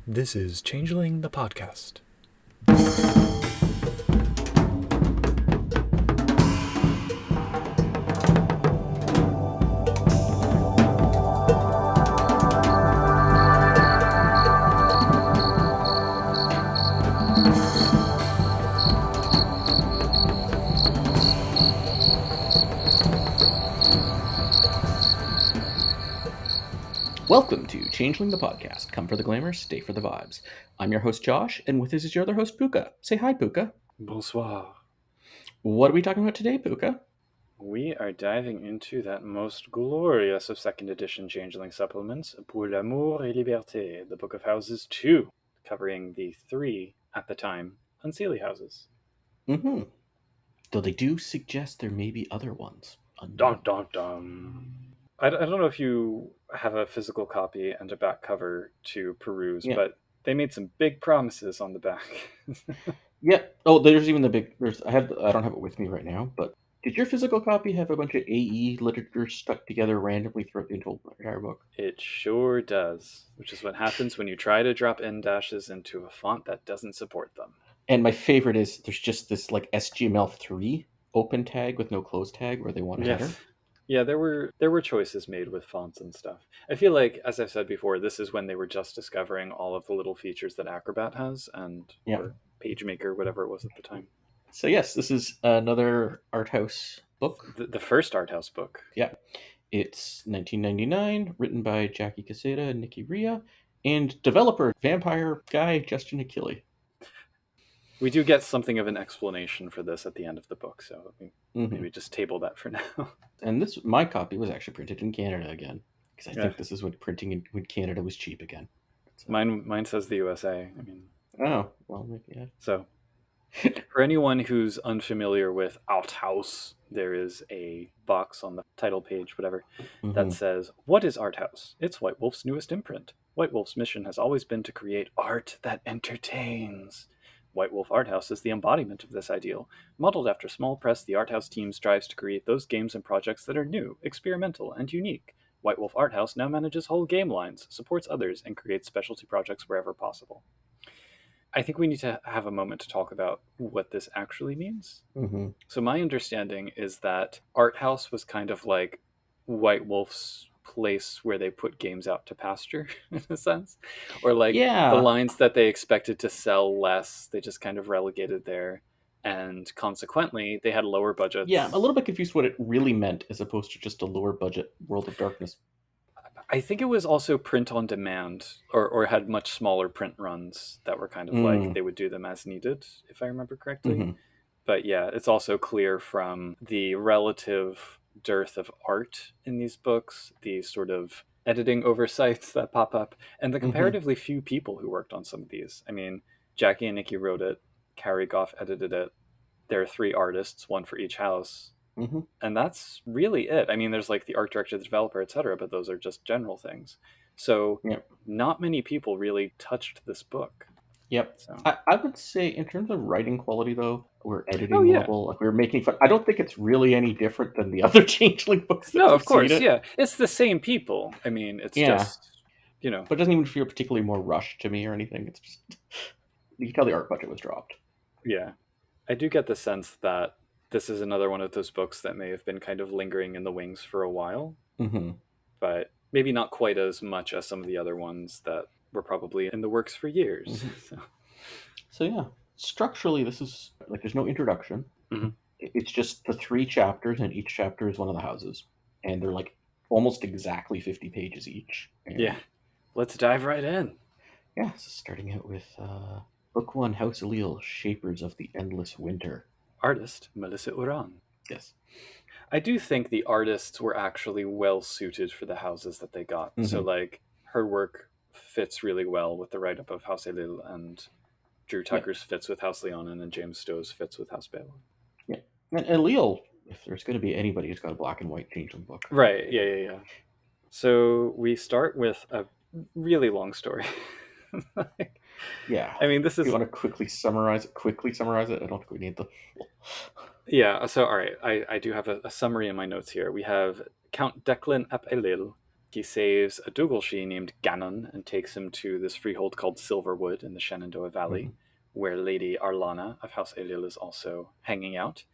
This is Changeling the Podcast. Welcome to Changeling the Podcast. Come for the glamour, stay for the vibes. I'm your host, Josh, and with us is your other host, Puka. Say hi, Puka. Bonsoir. What are we talking about today, Puka? We are diving into that most glorious of second edition Changeling supplements, Pour l'amour et Liberté, the Book of Houses 2, covering the 3, at the time, Unseelie houses. Mm-hmm. Though they do suggest there may be other ones. Dun dun dun. I don't know if you have a physical copy and a back cover to peruse, Yeah. but they made some big promises on the back. Yeah. Oh, there's even the big. I don't have it with me right now, but did your physical copy have a bunch of AE literature stuck together randomly throughout the entire book? It sure does, which is what happens when you try to drop end dashes into a font that doesn't support them. And my favorite is there's just this like SGML3 open tag with no close tag where they want a header. Yeah, there were choices made with fonts and stuff. I feel like, as I've said before, this is when they were just discovering all of the little features that Acrobat has or PageMaker, whatever it was at the time. So yes, this is another art house book. The first art house book. Yeah. It's 1999, written by Jackie Caseta and Nikki Ria, and developer vampire guy Justin Ailil. We do get something of an explanation for this at the end of the book, so maybe just table that for now. And my copy was actually printed in Canada again, because I think this is when printing when Canada was cheap again. So. Mine says the USA. Oh, well, maybe, yeah. So, for anyone who's unfamiliar with Art House, there is a box on the title page, whatever, that says, "What is Art House? It's White Wolf's newest imprint. White Wolf's mission has always been to create art that entertains. White Wolf Art House is the embodiment of this ideal. Modeled after small press, the Art House team strives to create those games and projects that are new, experimental, and unique. White Wolf Art House now manages whole game lines, supports others, and creates specialty projects wherever possible." I think we need to have a moment to talk about what this actually means. So my understanding is that Art House was kind of like White Wolf's place where they put games out to pasture, in a sense. Or like the lines that they expected to sell less, they just kind of relegated there. And consequently, they had lower budgets. Yeah, I'm a little bit confused what it really meant as opposed to just a lower budget World of Darkness. I think it was also print on demand, or had much smaller print runs that were kind of like they would do them as needed, if I remember correctly. But yeah, it's also clear from the relative dearth of art in these books, the sort of editing oversights that pop up, and the comparatively few people who worked on some of these. I mean, Jackie and Nikki wrote it, Carrie Goff edited it. There are 3 artists, one for each house. And that's really it. I mean, there's like the art director, the developer, etc., but those are just general things. So not many people really touched this book. Yep. So. I would say in terms of writing quality, though, or editing level, like we were making fun. I don't think it's really any different than the other Changeling books. No, of course, it's the same people. I mean, it's just, but it doesn't even feel particularly more rushed to me or anything. It's just you can tell the art budget was dropped. Yeah, I do get the sense that this is another one of those books that may have been kind of lingering in the wings for a while, but maybe not quite as much as some of the other ones that were probably in the works for years. So yeah, structurally, this is like there's no introduction. It's just the 3 chapters, and each chapter is one of the houses, and they're like almost exactly 50 pages each. And let's dive right in. Yeah, so starting out with Book 1, House Ailil, Shapers of the Endless Winter. Artist, Melissa Uran. Yes. I do think the artists were actually well suited for the houses that they got. So like her work fits really well with the write-up of House Ailil, and Drew Tucker's fits with House Leanhaun, and James Stowe's fits with House Balor. Yeah. And Ailil, if there's going to be anybody who's got a black and white Changeling book. Right, yeah. So we start with a really long story. Yeah. I mean, this is... You want to quickly summarize it? I don't think we need the... Yeah, so all right, I do have a summary in my notes here. We have Count Declan ap Ailil, He saves a Dugulshi named Ganon and takes him to this freehold called Silverwood in the Shenandoah Valley, where Lady Arlana of House Ailil is also hanging out.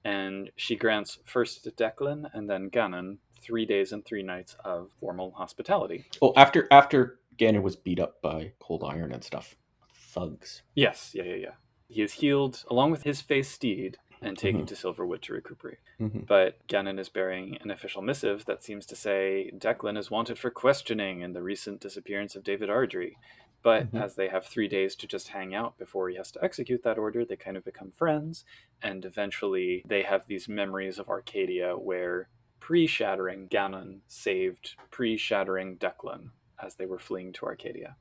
And she grants first to Declan and then Ganon 3 days and 3 nights of formal hospitality. Oh, after Ganon was beat up by cold iron and stuff. Thugs. Yes, yeah. He is healed along with his face steed and taken to Silverwood to recuperate. But Ganon is bearing an official missive that seems to say Declan is wanted for questioning in the recent disappearance of David Ardry. But as they have 3 days to just hang out before he has to execute that order, they kind of become friends. And eventually they have these memories of Arcadia where pre-shattering Ganon saved pre-shattering Declan as they were fleeing to Arcadia.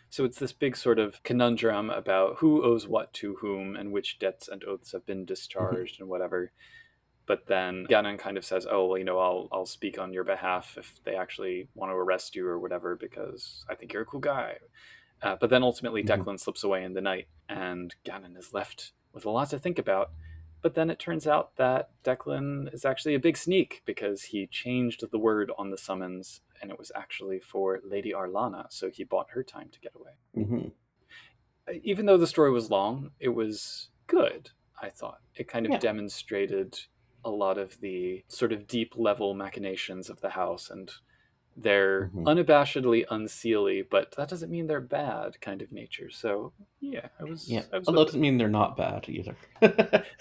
So it's this big sort of conundrum about who owes what to whom and which debts and oaths have been discharged and whatever. But then Ganon kind of says, oh, well, I'll speak on your behalf if they actually want to arrest you or whatever, because I think you're a cool guy. But then ultimately Declan slips away in the night and Ganon is left with a lot to think about. But then it turns out that Declan is actually a big sneak because he changed the word on the summons and it was actually for Lady Arlana, so he bought her time to get away. Even though the story was long, it was good, I thought. It kind of demonstrated a lot of the sort of deep level machinations of the house, and they're unabashedly Unseelie, but that doesn't mean they're bad kind of nature. So I was Although it doesn't mean they're not bad either.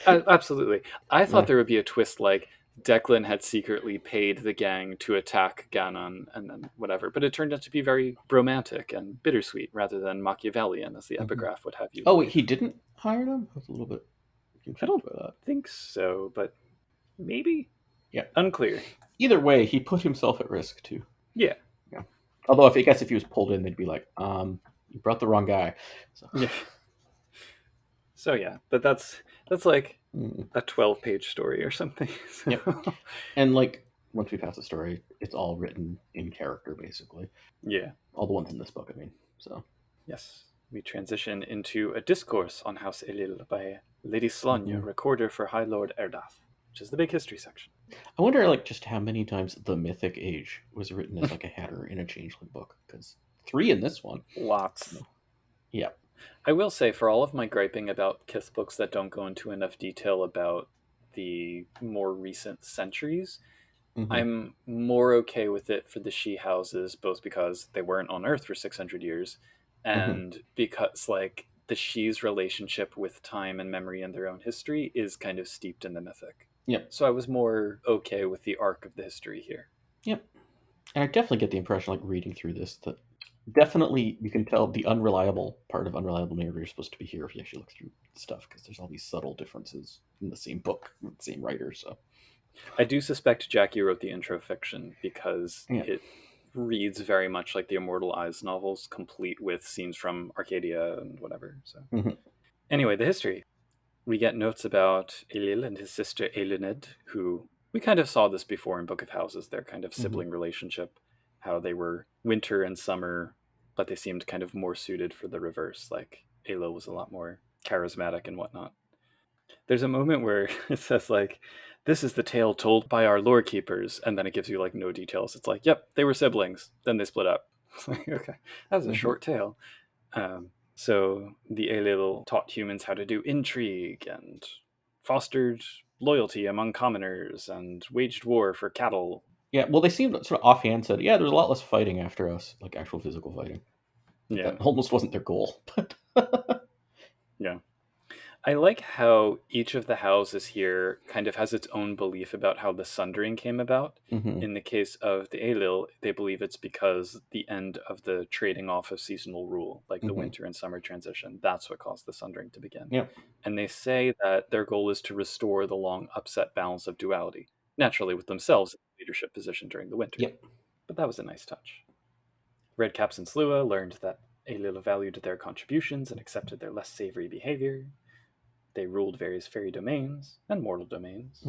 Absolutely. I thought there would be a twist like Declan had secretly paid the gang to attack Ganon and then whatever, but it turned out to be very romantic and bittersweet rather than Machiavellian, as the epigraph would have you. Oh, wait, he didn't hire them? I was a little bit confused. I don't think so, but maybe? Yeah. Unclear. Either way, he put himself at risk too. Yeah. Although I guess if he was pulled in, they'd be like, you brought the wrong guy. So but that's like a 12-page story or something. So. Yep. And like once we pass the story, it's all written in character basically. Yeah. All the ones in this book, I mean. So yes, we transition into a discourse on House Ailil by Lady Slanya, recorder for High Lord Erdath, which is the big history section. I wonder like just how many times the Mythic Age was written as like a header in a Changeling book, because 3 in this one. Lots. Yeah. I will say, for all of my griping about kithbooks that don't go into enough detail about the more recent centuries, I'm more okay with it for the she houses, both because they weren't on Earth for 600 years, and because like the she's relationship with time and memory and their own history is kind of steeped in the mythic. Yep. So I was more okay with the arc of the history here. Yep. And I definitely get the impression, like reading through this, that definitely you can tell the unreliable part of Unreliable Narrator is supposed to be here if you actually look through stuff, because there's all these subtle differences in the same book with the same writer. So I do suspect Jackie wrote the intro fiction because it reads very much like the Immortal Eyes novels, complete with scenes from Arcadia and whatever. So anyway, the history. We get notes about Ailil and his sister Ailuned, who we kind of saw this before in Book of Houses, their kind of sibling relationship, how they were winter and summer, but they seemed kind of more suited for the reverse. Like Ailil was a lot more charismatic and whatnot. There's a moment where it says like, this is the tale told by our lore keepers, and then it gives you like no details. It's like, yep, they were siblings, then they split up. It's like, okay, that was a short tale. So the Ailil taught humans how to do intrigue and fostered loyalty among commoners and waged war for cattle. Yeah, well, they seemed sort of offhand said, there was a lot less fighting after us, like actual physical fighting. Yeah. That almost wasn't their goal. Yeah. I like how each of the houses here kind of has its own belief about how the Sundering came about. In the case of the Ailil, they believe it's because the end of the trading off of seasonal rule, like the winter and summer transition, that's what caused the Sundering to begin. Yep. And they say that their goal is to restore the long upset balance of duality, naturally with themselves in the leadership position during the winter. Yep. But that was a nice touch. Redcaps and Slua learned that Ailil valued their contributions and accepted their less savory behavior. They ruled various fairy domains and mortal domains.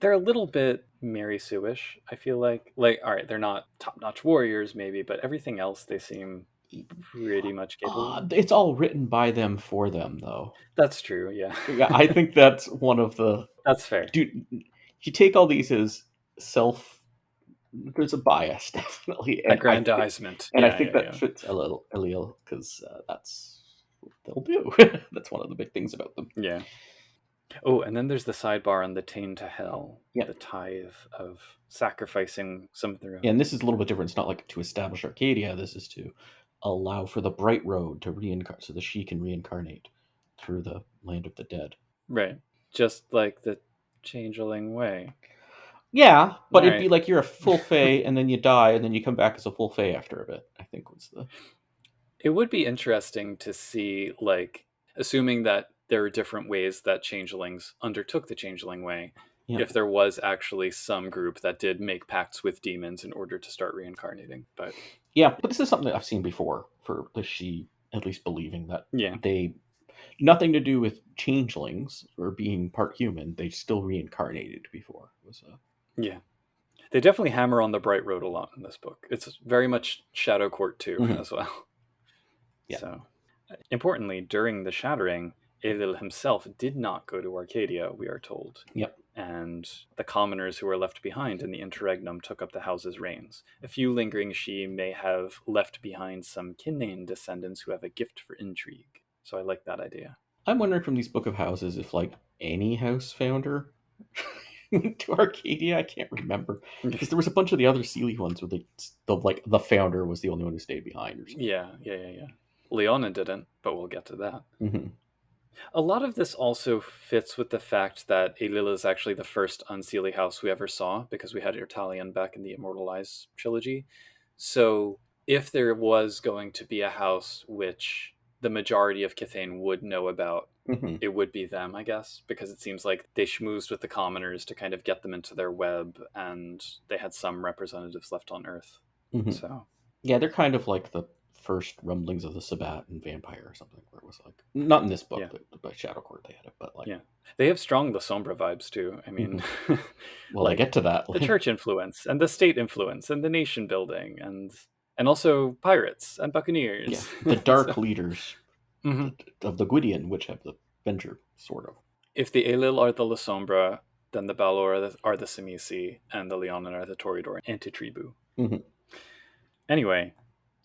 They're a little bit Mary Sue-ish, I feel like. Like, all right, they're not top-notch warriors, maybe, but everything else they seem pretty much capable. It's all written by them for them, though. That's true, yeah. Yeah, I think that's one of the... That's fair. Dude, you take all these as there's a bias, definitely. Aggrandizement. I think that fits a little Ailil, because that's what they'll do. That's one of the big things about them. Yeah. Oh, and then there's the sidebar on the Tain to Hell, Yeah. the tithe of sacrificing some of their own. Yeah, and this is a little bit different. It's not like to establish Arcadia. This is to allow for the Bright Road to reincarnate, so that she can reincarnate through the land of the dead. Right. Just like the Changeling Way. Yeah, but All it'd be like you're a full Fae, and then you die, and then you come back as a full Fae after a bit, I think was the... It would be interesting to see, like, assuming that there are different ways that changelings undertook the Changeling Way, if there was actually some group that did make pacts with demons in order to start reincarnating. But yeah, but this is something that I've seen before, for the She at least believing that yeah, they... Nothing to do with changelings or being part human, they still reincarnated before. It was yeah. They definitely hammer on the Bright Road a lot in this book. It's very much Shadow Court too, as well. Yeah. So, importantly, during the Shattering, Ailil himself did not go to Arcadia, we are told. Yep. And the commoners who were left behind in the interregnum took up the house's reins. A few lingering She may have left behind some Kinane descendants who have a gift for intrigue. So I like that idea. I'm wondering from these Book of Houses if, like, any house founder went to Arcadia. I can't remember, because there was a bunch of the other Unseelie ones where the founder was the only one who stayed behind or something. Yeah. Leanhaun didn't, but we'll get to that. Mm-hmm. A lot of this also fits with the fact that Ailil is actually the first Unseelie house we ever saw, because we had Irtalian back in the Immortalized trilogy. So if there was going to be a house which the majority of Kithane would know about, it would be them, I guess, because it seems like they schmoozed with the commoners to kind of get them into their web, and they had some representatives left on Earth. So yeah, they're kind of like the first rumblings of the Sabbat and Vampire or something, where it was like, not in this book, by Shadow Court they had it, but like... Yeah. They have strong La Sombra vibes too. I mean, well, I get to that. The church influence and the state influence and the nation building and also pirates and buccaneers. Yeah, the dark leaders of the Gwydion, which have the Venture, sort of. If the Ailil are the La Sombra, then the Balor are the Simisi, and the Leanhaun are the Toreador anti-tribu. Anyway,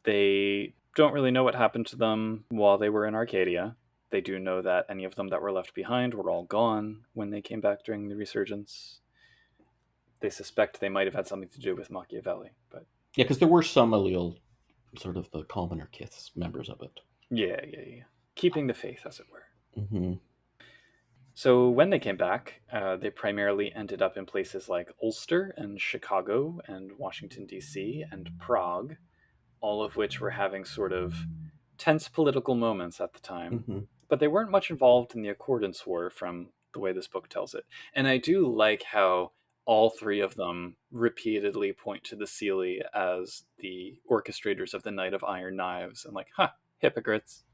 they don't really know what happened to them while they were in Arcadia. They do know that any of them that were left behind were all gone when they came back during the Resurgence. They suspect they might have had something to do with Machiavelli, but... Yeah, because there were some Ailil, sort of the commoner kiths, members of it. Yeah. Keeping the faith, as it were. So when they came back, they primarily ended up in places like Ulster and Chicago and Washington, D.C. and Prague, all of which were having sort of tense political moments at the time. But they weren't much involved in the Accordance War, from the way this book tells it. And I do like how all three of them repeatedly point to the Unseelie as the orchestrators of the Night of Iron Knives, and like, hypocrites.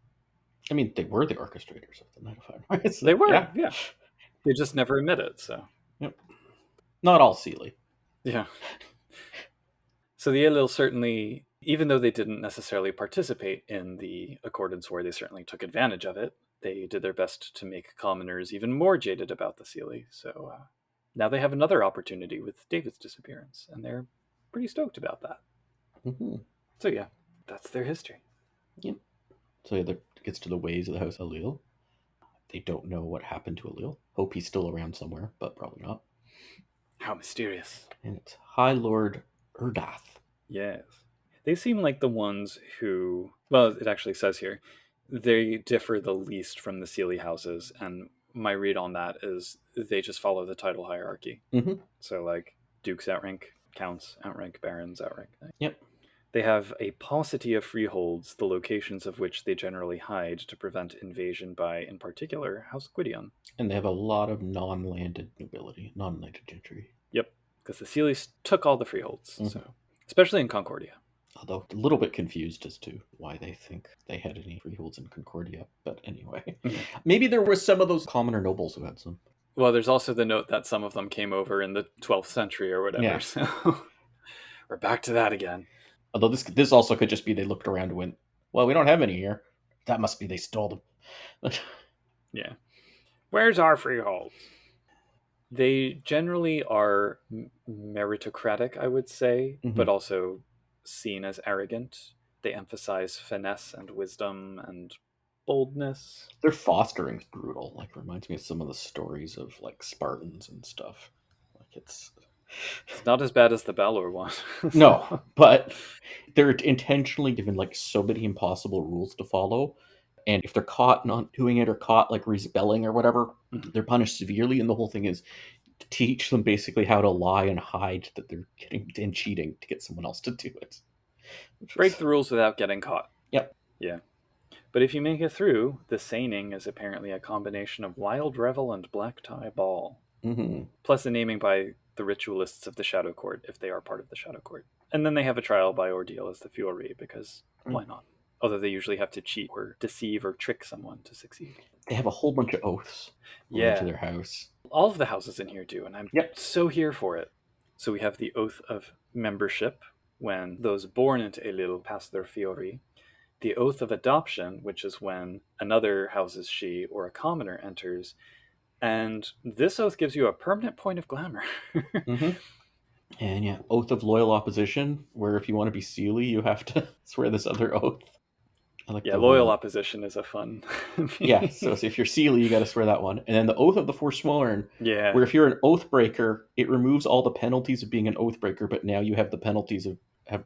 I mean, they were the orchestrators of the Night of Iron Knives. They were, yeah. They just never admit it, so. Yep. Not all Unseelie. Yeah. So the Ailil certainly, even though they didn't necessarily participate in the Accordance War, they certainly took advantage of it. They did their best to make commoners even more jaded about the Unseelie. So now they have another opportunity with David's disappearance, and they're pretty stoked about that. So yeah, that's their history. Yep. So that gets to the ways of the House Ailil. They don't know what happened to Ailil. Hope he's still around somewhere, but probably not. How mysterious. And it's High Lord Erdath. Yes. They seem like the ones who, well, it actually says here, they differ the least from the Unseelie houses, and my read on that is they just follow the title hierarchy. So like dukes outrank counts, outrank barons, outrank. Yep. They have a paucity of freeholds, the locations of which they generally hide to prevent invasion by, in particular, House Gwydion. And they have a lot of non-landed nobility, non-knighted gentry. Yep, because the Unseelie took all the freeholds, so especially in Concordia. Although a little bit confused as to why they think they had any freeholds in Concordia. But anyway, maybe there were some of those commoner nobles who had some. Well, there's also the note that some of them came over in the 12th century or whatever. Yeah. So we're back to that again. Although this also could just be they looked around and went, well, we don't have any here. That must be they stole them. Yeah. Where's our freeholds? They generally are meritocratic, I would say, but also seen as arrogant. They emphasize finesse and wisdom and boldness. Their fostering's brutal. Like, reminds me of some of the stories of like Spartans and stuff. Like, it's not as bad as the Balor one. No, but they're intentionally given like so many impossible rules to follow. And if they're caught not doing it or caught like rebelling or whatever, they're punished severely. And the whole thing is to teach them basically how to lie and hide that they're getting and cheating to get someone else to do it. Break the rules without getting caught. Yep. Yeah. But if you make it through, the seining is apparently a combination of wild revel and black tie ball. Plus the naming by the ritualists of the Shadow Court, if they are part of the Shadow Court. And then they have a trial by ordeal as the Fury, because why not? Although they usually have to cheat or deceive or trick someone to succeed. They have a whole bunch of oaths into their house. All of the houses in here do, and I'm so here for it. So we have the oath of membership, when those born into Ailil pass their Fury. The oath of adoption, which is when another house's she or a commoner enters. And this oath gives you a permanent point of glamour. And oath of loyal opposition, where if you want to be Seelie, you have to swear this other oath. Loyal opposition is a fun. So if you're Seelie, you got to swear that one. And then the oath of the Forsworn, where if you're an oath breaker, it removes all the penalties of being an oath breaker, but now you have the penalties of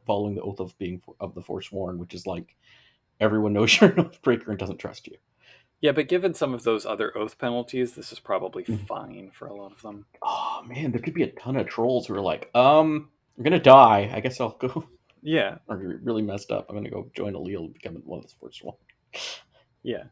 following the oath of being of the Forsworn, which is like everyone knows you're an oath breaker and doesn't trust you. Yeah, but given some of those other oath penalties, this is probably fine for a lot of them. Oh man, there could be a ton of trolls who are like, I'm gonna die. I guess I'll go. Yeah. Or you're really messed up. I'm gonna go join Ailil and become one of the Forsworn. Yeah.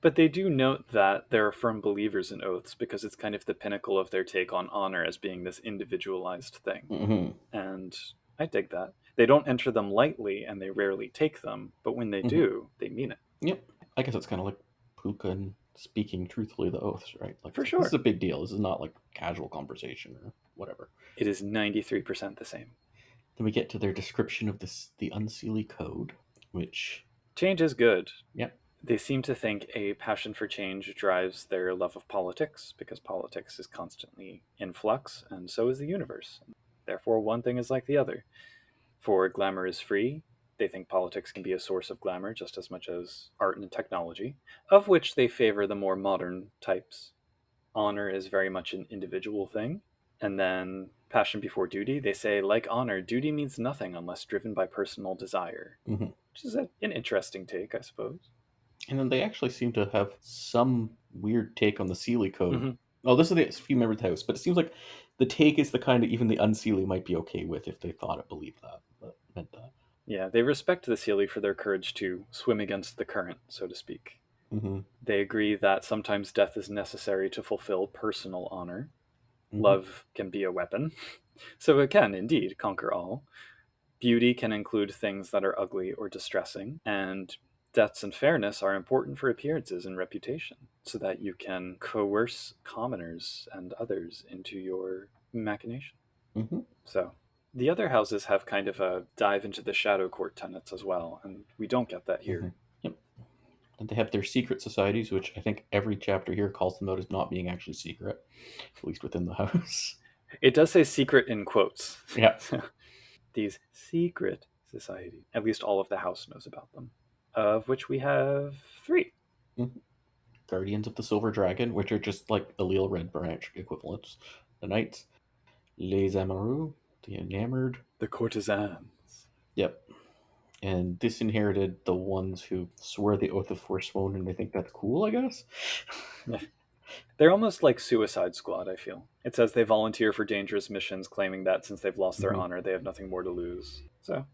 But they do note that they're firm believers in oaths because it's kind of the pinnacle of their take on honor as being this individualized thing. And I dig that. They don't enter them lightly and they rarely take them, but when they do, they mean it. Yep. I guess it's kind of like Puka and speaking truthfully the oaths, right? Like, for sure. This is a big deal. This is not like casual conversation or whatever. It is 93% the same. Then we get to their description of the Unseelie code, which... Change is good. Yep. They seem to think a passion for change drives their love of politics, because politics is constantly in flux, and so is the universe. Therefore, one thing is like the other. For glamour is free, they think politics can be a source of glamour just as much as art and technology, of which they favor the more modern types. Honor is very much an individual thing. And then passion before duty, they say, like honor, duty means nothing unless driven by personal desire. Which is an interesting take, I suppose. And then they actually seem to have some weird take on the Seelie code. Oh, this is the few members of the house, but it seems like the take is the kind of even the Unseelie might be okay with if they thought it believed that. But meant that. Yeah, they respect the Seelie for their courage to swim against the current, so to speak. They agree that sometimes death is necessary to fulfill personal honor. Love can be a weapon, so it can indeed conquer all. Beauty can include things that are ugly or distressing, and deaths and fairness are important for appearances and reputation, so that you can coerce commoners and others into your machination. So the other houses have kind of a dive into the Shadow Court tenets as well, and we don't get that here. Yep. And they have their secret societies, which I think every chapter here calls them out as not being actually secret, at least within the house. It does say secret in quotes. Yeah. These secret societies. At least all of the house knows about them, of which we have 3. Guardians of the Silver Dragon, which are just like Ailil Red Branch equivalents. The Knights. Les Amoureux, the Enamored. The Courtesans. Yep. And disinherited the ones who swear the Oath of Forsworn, and they think that's cool, I guess? They're almost like Suicide Squad, I feel. It says they volunteer for dangerous missions, claiming that since they've lost their honor, they have nothing more to lose. So,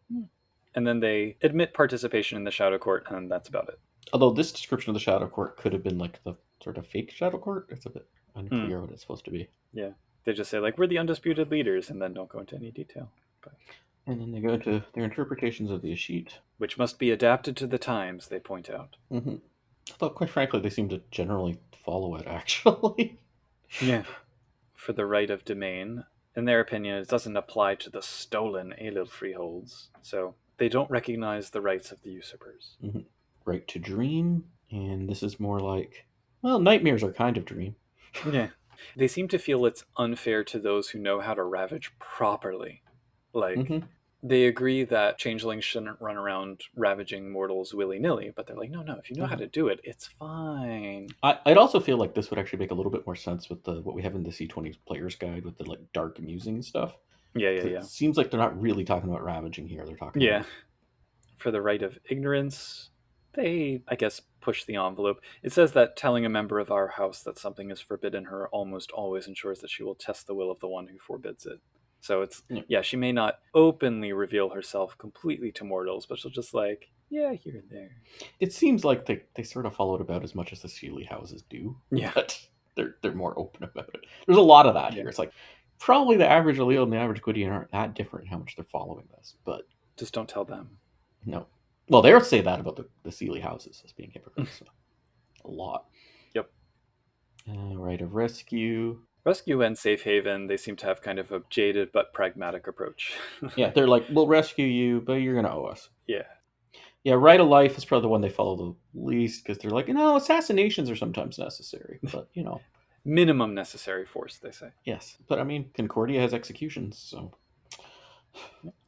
and then they admit participation in the Shadow Court, and that's about it. Although this description of the Shadow Court could have been like the sort of fake Shadow Court. It's a bit unclear what it's supposed to be. Yeah. They just say, like, we're the undisputed leaders, and then don't go into any detail. But... And then they go into their interpretations of the Ashit. Which must be adapted to the times, they point out. Although, quite frankly, they seem to generally follow it, actually. Yeah. For the right of domain, in their opinion, it doesn't apply to the stolen Ailil freeholds, so they don't recognize the rights of the usurpers. Right to dream, and this is more like, well, nightmares are kind of dream. Yeah. They seem to feel it's unfair to those who know how to ravage properly. Like, they agree that changelings shouldn't run around ravaging mortals willy-nilly, but they're like, no, if you know how to do it, it's fine. I'd also feel like this would actually make a little bit more sense with what we have in the C20 Player's Guide with the like dark musing stuff. Yeah. It seems like they're not really talking about ravaging here. They're talking about... For the right of ignorance, they, I guess, push the envelope. It says that telling a member of our house that something is forbidden her almost always ensures that she will test the will of the one who forbids it. So it's, she may not openly reveal herself completely to mortals, but she'll just like, here and there. It seems like they sort of follow it about as much as the Unseelie houses do. Yeah. But they're more open about it. There's a lot of that here. It's like, probably the average Ailil and the average Gwydion aren't that different in how much they're following this, but... Just don't tell them. No. Well, they'll say that about the Unseelie houses as being hypocrites. So. A lot. Yep. Right of rescue. Rescue and safe haven, they seem to have kind of a jaded but pragmatic approach. Yeah, they're like, we'll rescue you, but you're going to owe us. Yeah. Yeah, right of life is probably the one they follow the least, because they're like, assassinations are sometimes necessary, but, Minimum necessary force, they say. Yes, but I mean, Concordia has executions, so...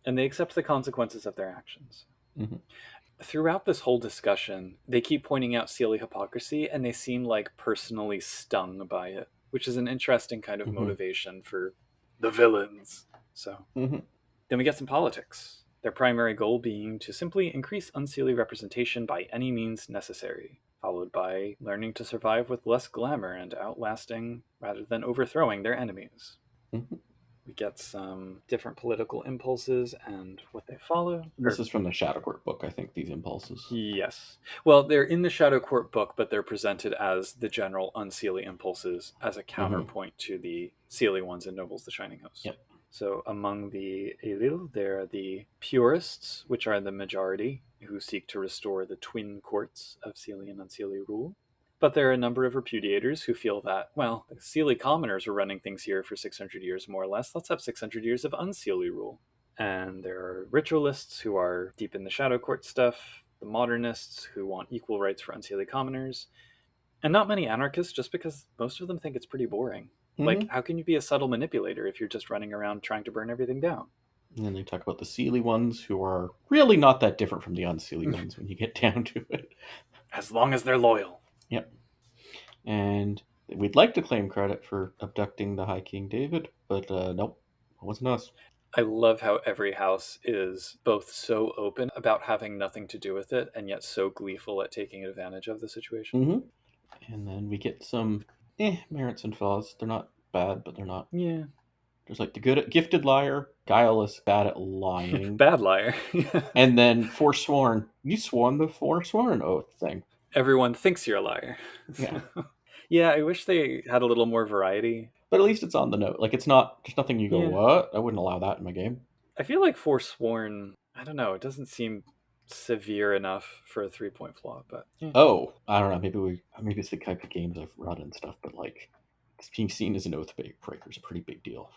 And they accept the consequences of their actions. Mm-hmm. Throughout this whole discussion, they keep pointing out Unseelie hypocrisy, and they seem like personally stung by it, which is an interesting kind of motivation for the villains. So then we get some politics. Their primary goal being to simply increase Unseelie representation by any means necessary, followed by learning to survive with less glamour and outlasting rather than overthrowing their enemies. We get some different political impulses and what they follow. This is from the Shadow Court book, I think, these impulses. Yes. Well, they're in the Shadow Court book, but they're presented as the general Unseelie impulses as a counterpoint to the Unseelie ones in Nobles the Shining Host. Yep. So among the Ailil, there are the purists, which are the majority, who seek to restore the twin courts of Unseelie and Unseelie rule. But there are a number of repudiators who feel that, well, the Unseelie commoners were running things here for 600 years more or less. Let's have 600 years of Unseelie rule. And there are ritualists who are deep in the Shadow Court stuff, the modernists who want equal rights for Unseelie commoners, and not many anarchists, just because most of them think it's pretty boring. Like, how can you be a subtle manipulator if you're just running around trying to burn everything down? And then they talk about the Unseelie ones, who are really not that different from the Unseelie ones when you get down to it. As long as they're loyal. Yep. And we'd like to claim credit for abducting the High King David, but nope, it wasn't us. I love how every house is both so open about having nothing to do with it, and yet so gleeful at taking advantage of the situation. And then we get some merits and flaws. They're not bad, but they're not. Yeah. There's like the gifted liar, guileless, bad at lying. Bad liar. And then forsworn. You sworn the forsworn oath thing. Everyone thinks you're a liar. Yeah. Yeah, I wish they had a little more variety. But at least it's on the note. Like, it's not, there's nothing you go, what? I wouldn't allow that in my game. I feel like forsworn, I don't know, it doesn't seem severe enough for a 3-point flaw, but... Oh, I don't know, maybe it's the type of games I've run and stuff, but like, being seen as an oath breaker is a pretty big deal.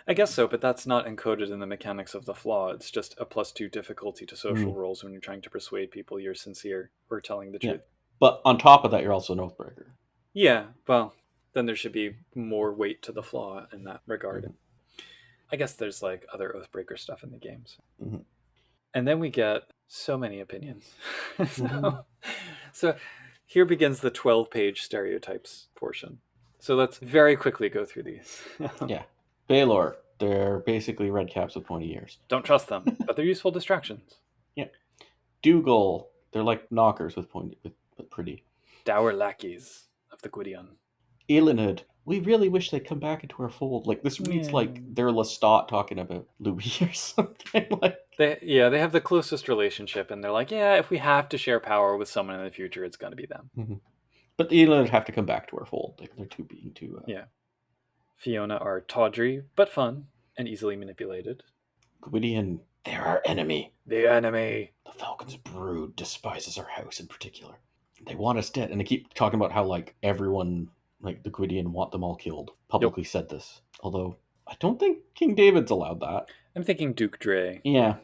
I guess so, but that's not encoded in the mechanics of the flaw. It's just a +2 difficulty to social rolls when you're trying to persuade people you're sincere or telling the truth. But on top of that, you're also an oath breaker. Yeah, well, then there should be more weight to the flaw in that regard. I guess there's like other Oathbreaker stuff in the games. And then we get so many opinions. So here begins the 12-page stereotypes portion. So let's very quickly go through these. Yeah. Balor, they're basically red caps with 20 years. Don't trust them, but they're useful distractions. Yeah. Dougal, they're like knockers with pretty. Dour lackeys of the Gwydion. Ailil, we really wish they'd come back into our fold. Like, this reads like they're Lestat talking about Louis or something. Like, they have the closest relationship, and they're like, if we have to share power with someone in the future, it's going to be them. But the Ailil have to come back to our fold. Like, they're too. Yeah. Fiona are tawdry, but fun, and easily manipulated. Gwydion, they're our enemy. The enemy. The Falcon's brood despises our house in particular. They want us dead, and they keep talking about how, like, everyone, like, the Gwydion want them all killed. Publicly said this. Although, I don't think King David's allowed that. I'm thinking Duke Dre. Yeah.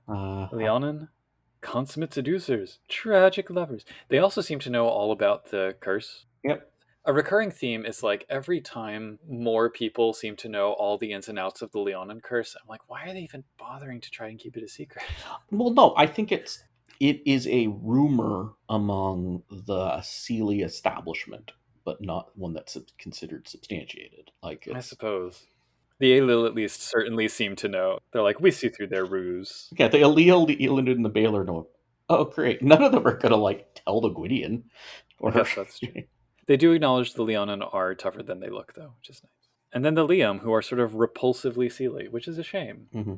Leanhaun, consummate seducers, tragic lovers. They also seem to know all about the curse. Yep. A recurring theme is like every time more people seem to know all the ins and outs of the Leanhaun curse, I'm like, why are they even bothering to try and keep it a secret? Well, no, I think it is a rumor among the Unseelie establishment, but not one that's considered substantiated. Like, I suppose. The Ailil at least certainly seem to know. They're like, we see through their ruse. Yeah, the Ailil, the Eland, and the Balor know. Oh, great. None of them are going to, like, tell the Gwydion. I guess that's true. They do acknowledge the Leanhaun are tougher than they look, though, which is nice. And then the Liam, who are sort of repulsively Unseelie, which is a shame. Mm-hmm.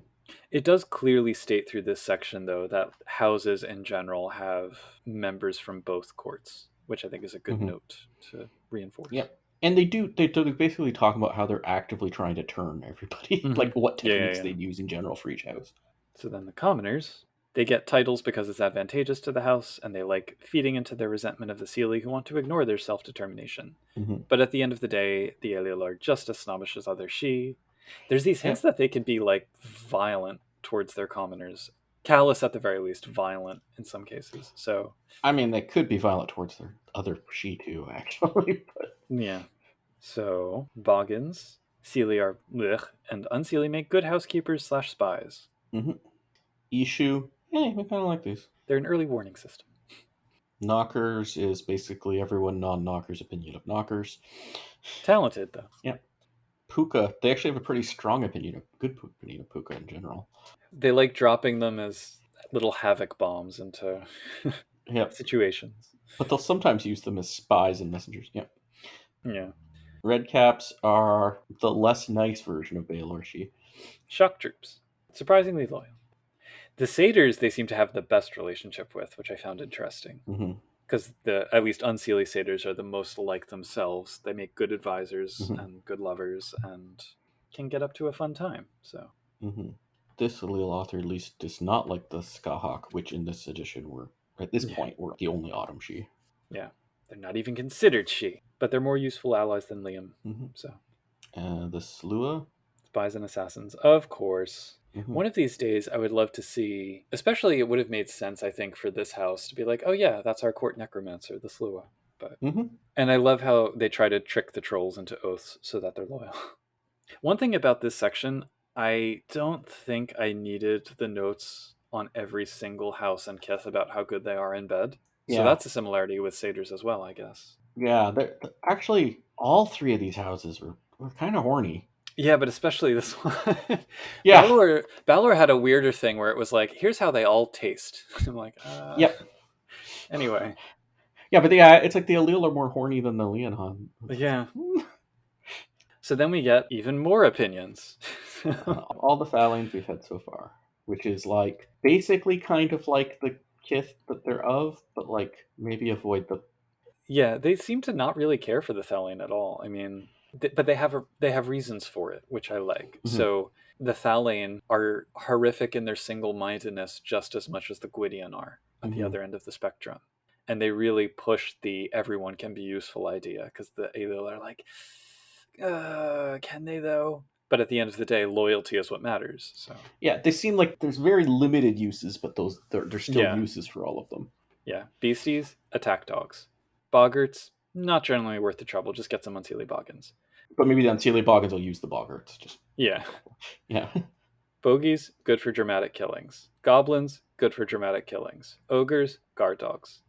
It does clearly state through this section, though, that houses in general have members from both courts, which I think is a good note to reinforce. Yeah. And they basically talk about how they're actively trying to turn everybody, like what techniques they'd use in general for each house. So then the commoners, they get titles because it's advantageous to the house, and they like feeding into their resentment of the Unseelie, who want to ignore their self-determination. But at the end of the day, the Ailil are just as snobbish as other she. There's these hints that they can be like violent towards their commoners. Callous at the very least, violent in some cases. So I mean, they could be violent towards their other she too, actually. But yeah. So Boggins, Unseelie are blech, and Unseelie make good housekeepers / spies. Ishu, we kind of like these. They're an early warning system. Knockers is basically everyone non-knockers' opinion of knockers. Talented, though. Yeah. Puka, they actually have a pretty strong opinion of Puka in general. They like dropping them as little havoc bombs into situations. But they'll sometimes use them as spies and messengers. Yeah. Redcaps are the less nice version of Balor. Shock troops. Surprisingly loyal. The satyrs they seem to have the best relationship with, which I found interesting. Because at least Unseelie satyrs are the most like themselves. They make good advisors and good lovers and can get up to a fun time. So this Ailil author at least does not like the Skahawk, which in this edition were at this point were the only autumn she. Yeah, they're not even considered she, but they're more useful allies than Liam. So the Slua, spies and assassins, of course. One of these days, I would love to see, especially it would have made sense, I think, for this house to be like, oh yeah, that's our court necromancer, the Slua. But and I love how they try to trick the trolls into oaths so that they're loyal. One thing about this section, I don't think I needed the notes on every single house and kith about how good they are in bed. So that's a similarity with satyrs as well, I guess. Yeah, actually, all three of these houses were kind of horny. Yeah, but especially this one. Balor had a weirder thing where it was like, here's how they all taste. I'm like, Anyway. Yeah, but it's like the Ailil are more horny than the Leanhaun. Yeah. So then we get even more opinions. All the Thalanes we've had so far, which is like basically kind of like the kith that they're of, but like maybe avoid the. Yeah, they seem to not really care for the Thalane at all. I mean, but they have reasons for it, which I like. So the Thalane are horrific in their single-mindedness just as much as the Gwydion are at the other end of the spectrum. And they really push the everyone can be useful idea, because the Ailil are like, can they though? But at the end of the day, loyalty is what matters. So yeah, they seem like there's very limited uses, but there's still uses for all of them. Yeah, beasties, attack dogs. Boggarts, not generally worth the trouble. Just get some Unseelie Boggins. But maybe the Unseelie Boggins will use the Boggarts. Yeah. Bogies, good for dramatic killings. Goblins, good for dramatic killings. Ogres, guard dogs.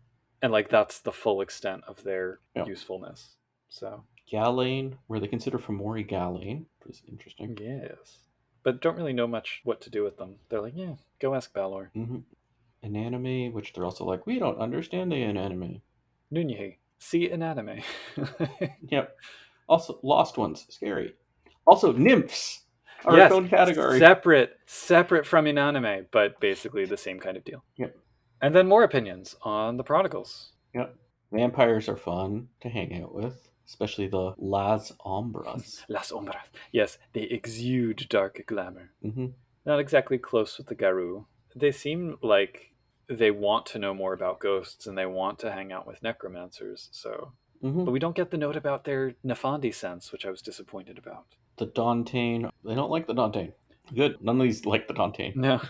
And like that's the full extent of their usefulness. So Galane, where they consider Fomori Galane, which is interesting. Yes. But don't really know much what to do with them. They're like, yeah, go ask Balor. Anatomy, which they're also like, we don't understand the anatomy. Nunye, see an anime. Yep. Also, lost ones, scary. Also, nymphs are its own category. Separate from an anime, but basically the same kind of deal. Yep. And then more opinions on the prodigals. Yep. Vampires are fun to hang out with, especially the Las Ombras. Las Ombras. Yes, they exude dark glamour. Not exactly close with the Garou. They seem like they want to know more about ghosts and they want to hang out with necromancers. So, but we don't get the note about their Nefandi sense, which I was disappointed about. The Dantain, they don't like the Dantain. Good, none of these like the Dantain. No,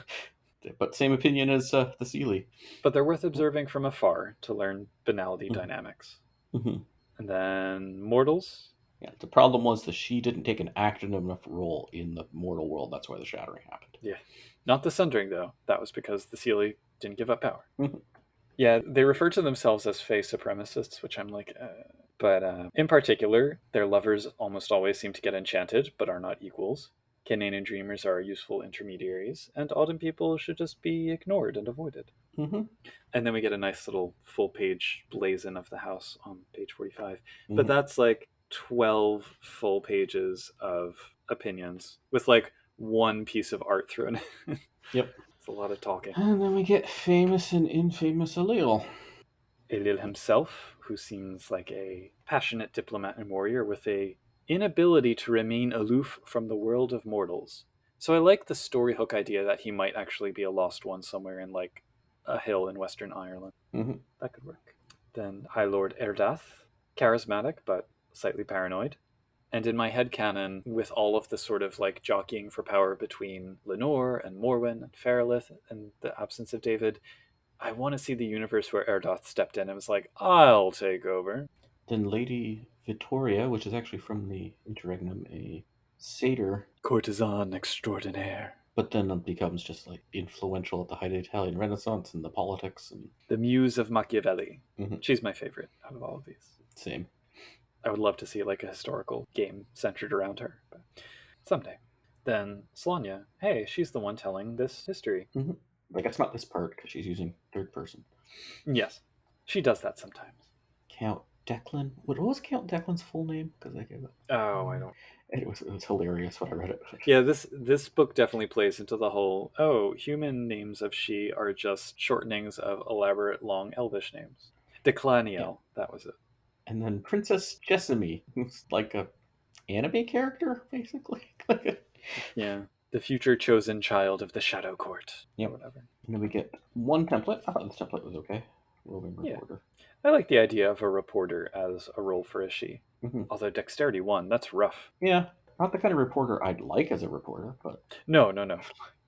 but same opinion as the Unseelie. But they're worth observing from afar to learn banality dynamics. And then mortals. Yeah, the problem was that she didn't take an active enough role in the mortal world. That's why the shattering happened. Yeah. Not the sundering, though. That was because the Unseelie didn't give up power. Mhm. Yeah, they refer to themselves as Fae supremacists, which I'm like, But in particular, their lovers almost always seem to get enchanted, but are not equals. Canaan dreamers are useful intermediaries, and autumn people should just be ignored and avoided. Mm-hmm. And then we get a nice little full page blazon of the house on page 45. Mm-hmm. But that's like 12 full pages of opinions with like one piece of art thrown in. Yep. It's a lot of talking. And then we get famous and infamous Ailil. Ailil himself, who seems like a passionate diplomat and warrior with a inability to remain aloof from the world of mortals. So I like the story hook idea that he might actually be a lost one somewhere in like a hill in Western Ireland. Mm-hmm. That could work. Then High Lord Erdath, charismatic but slightly paranoid. And in my headcanon, with all of the sort of like jockeying for power between Lenore and Morwen and Ferelith and the absence of David, I want to see the universe where Erdath stepped in and was like, I'll take over. Then Lady Vittoria, which is actually from the interregnum, a satyr. Courtesan extraordinaire. But then it becomes just like influential at the height of the Italian Renaissance and the politics. And The muse of Machiavelli. Mm-hmm. She's my favorite out of all of these. Same. I would love to see like a historical game centered around her. But someday. Then Slanya. Hey, she's the one telling this history. Mm-hmm. I guess not this part because she's using third person. Yes. She does that sometimes. Count Declan. What was Count Declan's full name? Because I gave it. Oh, I don't. It was hilarious when I read it. Yeah, this book definitely plays into the whole, human names of she are just shortenings of elaborate long elvish names. Declaniel, that was it. And then Princess Jessamy, who's like a anime character, basically. Yeah. The future chosen child of the Shadow Court. Yep. Or whatever. And then we get one template. I thought this template was okay. Roving Yeah. reporter. I like the idea of a reporter as a role for a she. Mm-hmm. Although Dexterity 1, that's rough. Yeah. Not the kind of reporter I'd like as a reporter, but... No.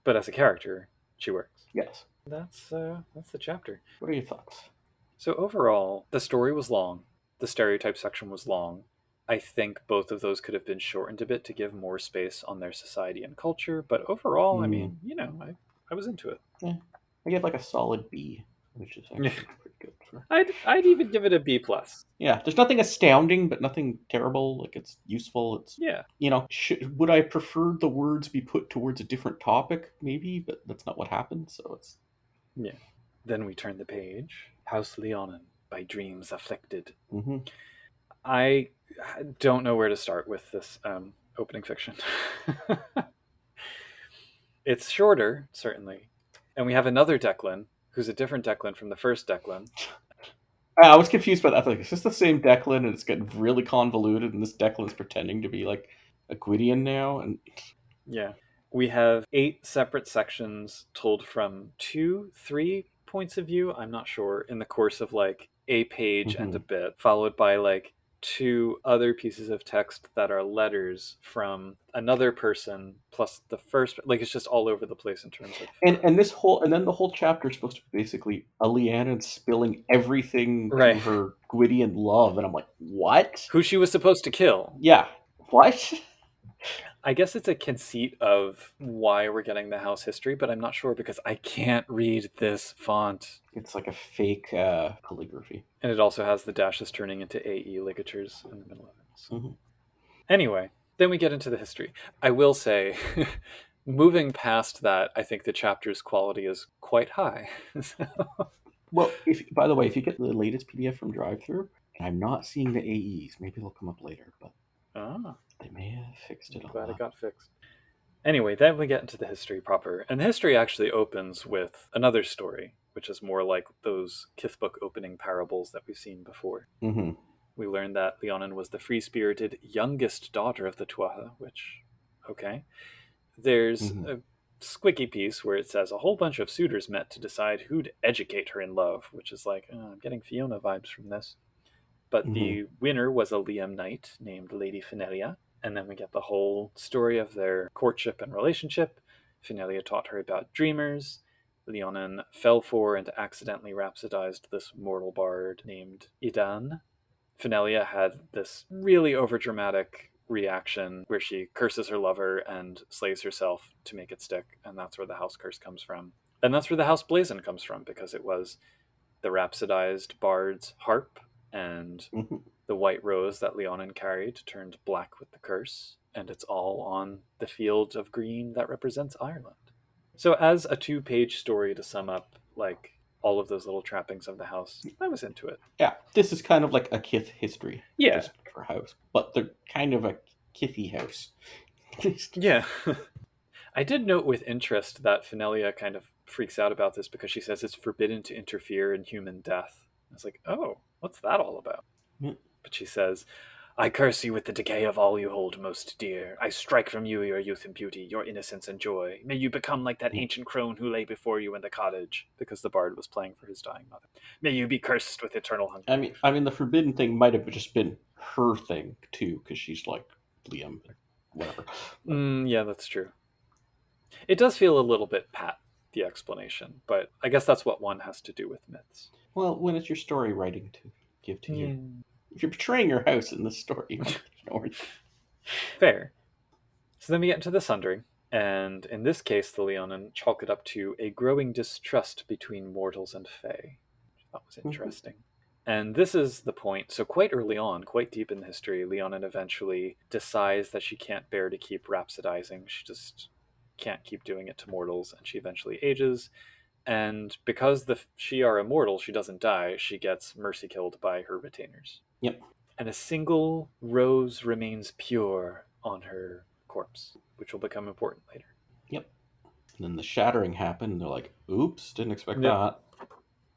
But as a character, she works. Yes. That's the chapter. What are your thoughts? So overall, the story was long. The stereotype section was long. I think both of those could have been shortened a bit to give more space on their society and culture. But overall, I mean, I was into it. Yeah. I give like a solid B, which is actually pretty good. I'd even give it a B+. Yeah, there's nothing astounding, but nothing terrible. Like, it's useful. It's, yeah. Would I prefer the words be put towards a different topic? Maybe, but that's not what happened, so it's... Yeah. Then we turn the page. House Leanhaun by Dreams Afflicted. Mm-hmm. I don't know where to start with this opening fiction. It's shorter, certainly. And we have another Declan, who's a different Declan from the first Declan. I was confused by that. I thought, is this the same Declan? And it's getting really convoluted, and this Declan's pretending to be like a Gwydion now. And yeah. We have 8 separate sections told from 2-3 points of view, I'm not sure, in the course of like a page and a bit, followed by like 2 other pieces of text that are letters from another person plus the first, like it's just all over the place in terms of and then the whole chapter is supposed to be basically a Leanhaun spilling everything to her Gwydion love, and I'm like, what? Who she was supposed to kill. Yeah. What? I guess it's a conceit of why we're getting the house history, but I'm not sure because I can't read this font. It's like a fake calligraphy. And it also has the dashes turning into AE ligatures in the middle of it. So. Mm-hmm. Anyway, then we get into the history. I will say, moving past that, I think the chapter's quality is quite high. Well, by the way, if you get the latest PDF from DriveThru, and I'm not seeing the AEs, maybe they'll come up later, but... They may have fixed it. I'm glad it got fixed. Anyway, then we get into the history proper. And the history actually opens with another story, which is more like those kithbook opening parables that we've seen before. Mm-hmm. We learned that Leanhaun was the free-spirited youngest daughter of the Tuatha, which, okay. There's a squicky piece where it says a whole bunch of suitors met to decide who'd educate her in love, which is like, I'm getting Fiona vibes from this. But the winner was a Liam knight named Lady Finelia. And then we get the whole story of their courtship and relationship. Finelia taught her about dreamers. Leanhaun fell for and accidentally rhapsodized this mortal bard named Idan. Fenelia had this really overdramatic reaction where she curses her lover and slays herself to make it stick, and that's where the house curse comes from. And that's where the house blazon comes from, because it was the rhapsodized bard's harp and the white rose that Leanhaun carried turned black with the curse, and it's all on the field of green that represents Ireland. So as a 2-page story to sum up, like, all of those little trappings of the house, I was into it. Yeah, this is kind of like a kith history. Yeah. Just for house. But they're kind of a kithy house. Yeah. I did note with interest that Fenelia kind of freaks out about this because she says it's forbidden to interfere in human death. I was like, oh, what's that all about? Yeah. But she says, I curse you with the decay of all you hold most dear. I strike from you your youth and beauty, your innocence and joy. May you become like that ancient crone who lay before you in the cottage, because the bard was playing for his dying mother. May you be cursed with eternal hunger. I mean, the forbidden thing might have just been her thing too, because she's like Liam, whatever. Yeah, that's true. It does feel a little bit pat, the explanation, but I guess that's what one has to do with myths. Well, when it's your story writing to give to you. If you're portraying your house in this story, Fair. So then we get into the Sundering, and in this case, the Leanhaun chalk it up to a growing distrust between mortals and fae. That was interesting. And this is the point. So quite early on, quite deep in the history, Leanhaun eventually decides that she can't bear to keep rhapsodizing. She just can't keep doing it to mortals, and she eventually ages. And because the she are immortal, she doesn't die. She gets mercy killed by her retainers. Yep. And a single rose remains pure on her corpse, which will become important later. Yep. And then the shattering happened, and they're like, oops, didn't expect that.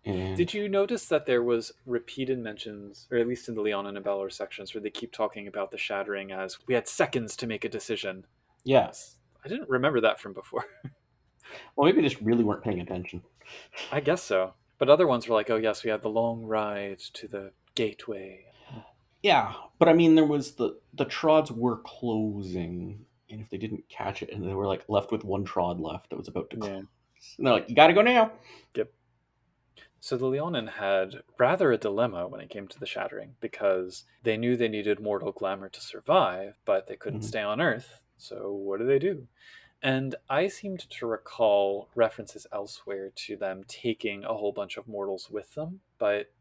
And did you notice that there was repeated mentions, or at least in the Leanhaun and Balor sections, where they keep talking about the shattering as, we had seconds to make a decision? Yes. I didn't remember that from before. Well, maybe they just really weren't paying attention. I guess so. But other ones were like, oh yes, we had the long ride to the gateway. Yeah, but I mean, there was the trods were closing, and if they didn't catch it, and they were like left with one trod left that was about to close, and they're like, "You got to go now." Yep. So the Leanhaun had rather a dilemma when it came to the shattering, because they knew they needed mortal glamour to survive, but they couldn't stay on Earth. So what do? And I seemed to recall references elsewhere to them taking a whole bunch of mortals with them, but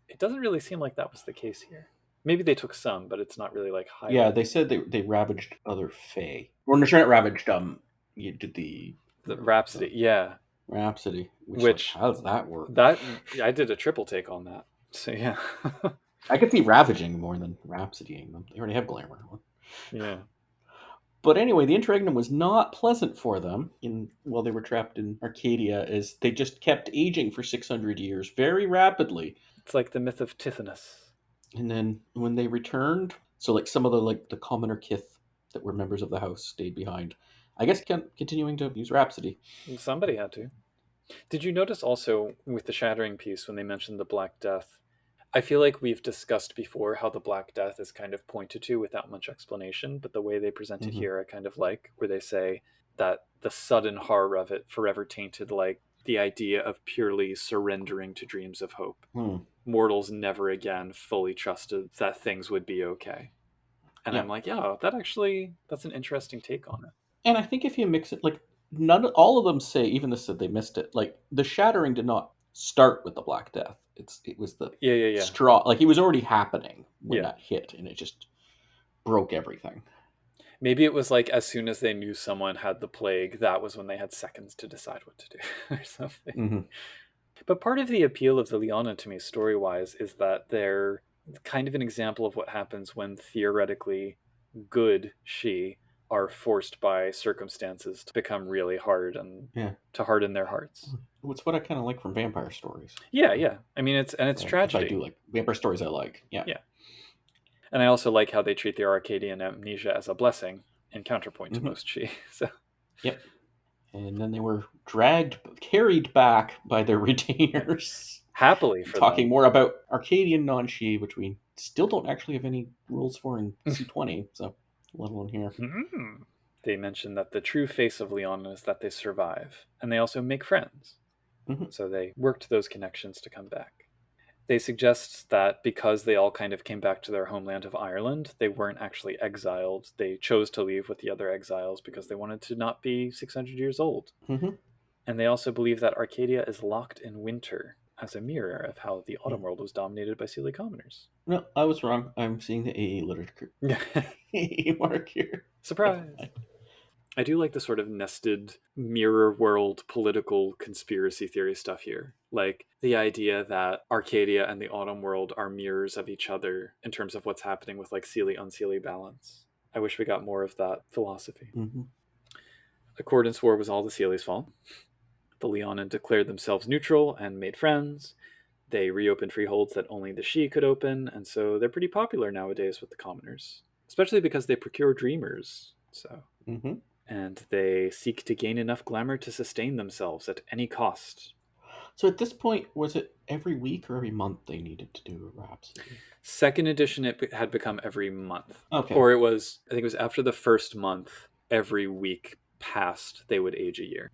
it doesn't really seem like that was the case here. Maybe they took some, but it's not really like high. Yeah, they said they ravaged other fae. Or no, not ravaged. You did the Rhapsody, yeah. Rhapsody. Which like, how does that work? That I did a triple take on that. So yeah. I could see ravaging more than rhapsodying them. They already have glamour. Yeah. But anyway, the interregnum was not pleasant for them while they were trapped in Arcadia, as they just kept aging for 600 years very rapidly. It's like the myth of Tithonus. And then when they returned, so like some of the commoner kith that were members of the house stayed behind. I guess continuing to use Rhapsody. Somebody had to. Did you notice also with the shattering piece when they mentioned the Black Death? I feel like we've discussed before how the Black Death is kind of pointed to without much explanation, but the way they present it here I kind of like, where they say that the sudden horror of it forever tainted like the idea of purely surrendering to dreams of hope. Mortals never again fully trusted that things would be okay. And I'm like, yeah, that's an interesting take on it. And I think if you mix it, like all of them say, even this said they missed it, like the shattering did not start with the Black Death. It was the straw, like it was already happening when that hit, and it just broke everything. Maybe it was like as soon as they knew someone had the plague, that was when they had seconds to decide what to do or something. But part of the appeal of the Leanhaun to me story-wise is that they're kind of an example of what happens when theoretically good she are forced by circumstances to become really hard and to harden their hearts. It's what I kind of like from vampire stories. Yeah. I mean, it's tragedy. I do like vampire stories. I like. Yeah. And I also like how they treat their Arcadian amnesia as a blessing in counterpoint to most she. So. Yep. And then they were carried back by their retainers. Happily for talking more about Arcadian non-she, which we still don't actually have any rules for in C20, so let alone here. They mention that the true face of Leanhaun is that they survive, and they also make friends. So they worked those connections to come back. They suggest that because they all kind of came back to their homeland of Ireland, they weren't actually exiled. They chose to leave with the other exiles because they wanted to not be 600 years old. Mm-hmm. And they also believe that Arcadia is locked in winter as a mirror of how the autumn world was dominated by Seelie commoners. No, I was wrong. I'm seeing the AE literature. AE mark here. Surprise! I do like the sort of nested mirror world political conspiracy theory stuff here. Like the idea that Arcadia and the autumn world are mirrors of each other in terms of what's happening with like Seelie-Unseelie balance. I wish we got more of that philosophy. Mm-hmm. Accordance War was all the Seelie's fault. The Leanhaun declared themselves neutral and made friends. They reopened freeholds that only the Sidhe could open, and so they're pretty popular nowadays with the commoners, especially because they procure dreamers. So, and they seek to gain enough glamour to sustain themselves at any cost. So at this point, was it every week or every month they needed to do a Rhapsody? Second edition, it had become every month. Okay. Or it was, I think it was after the first month, every week past, they would age a year.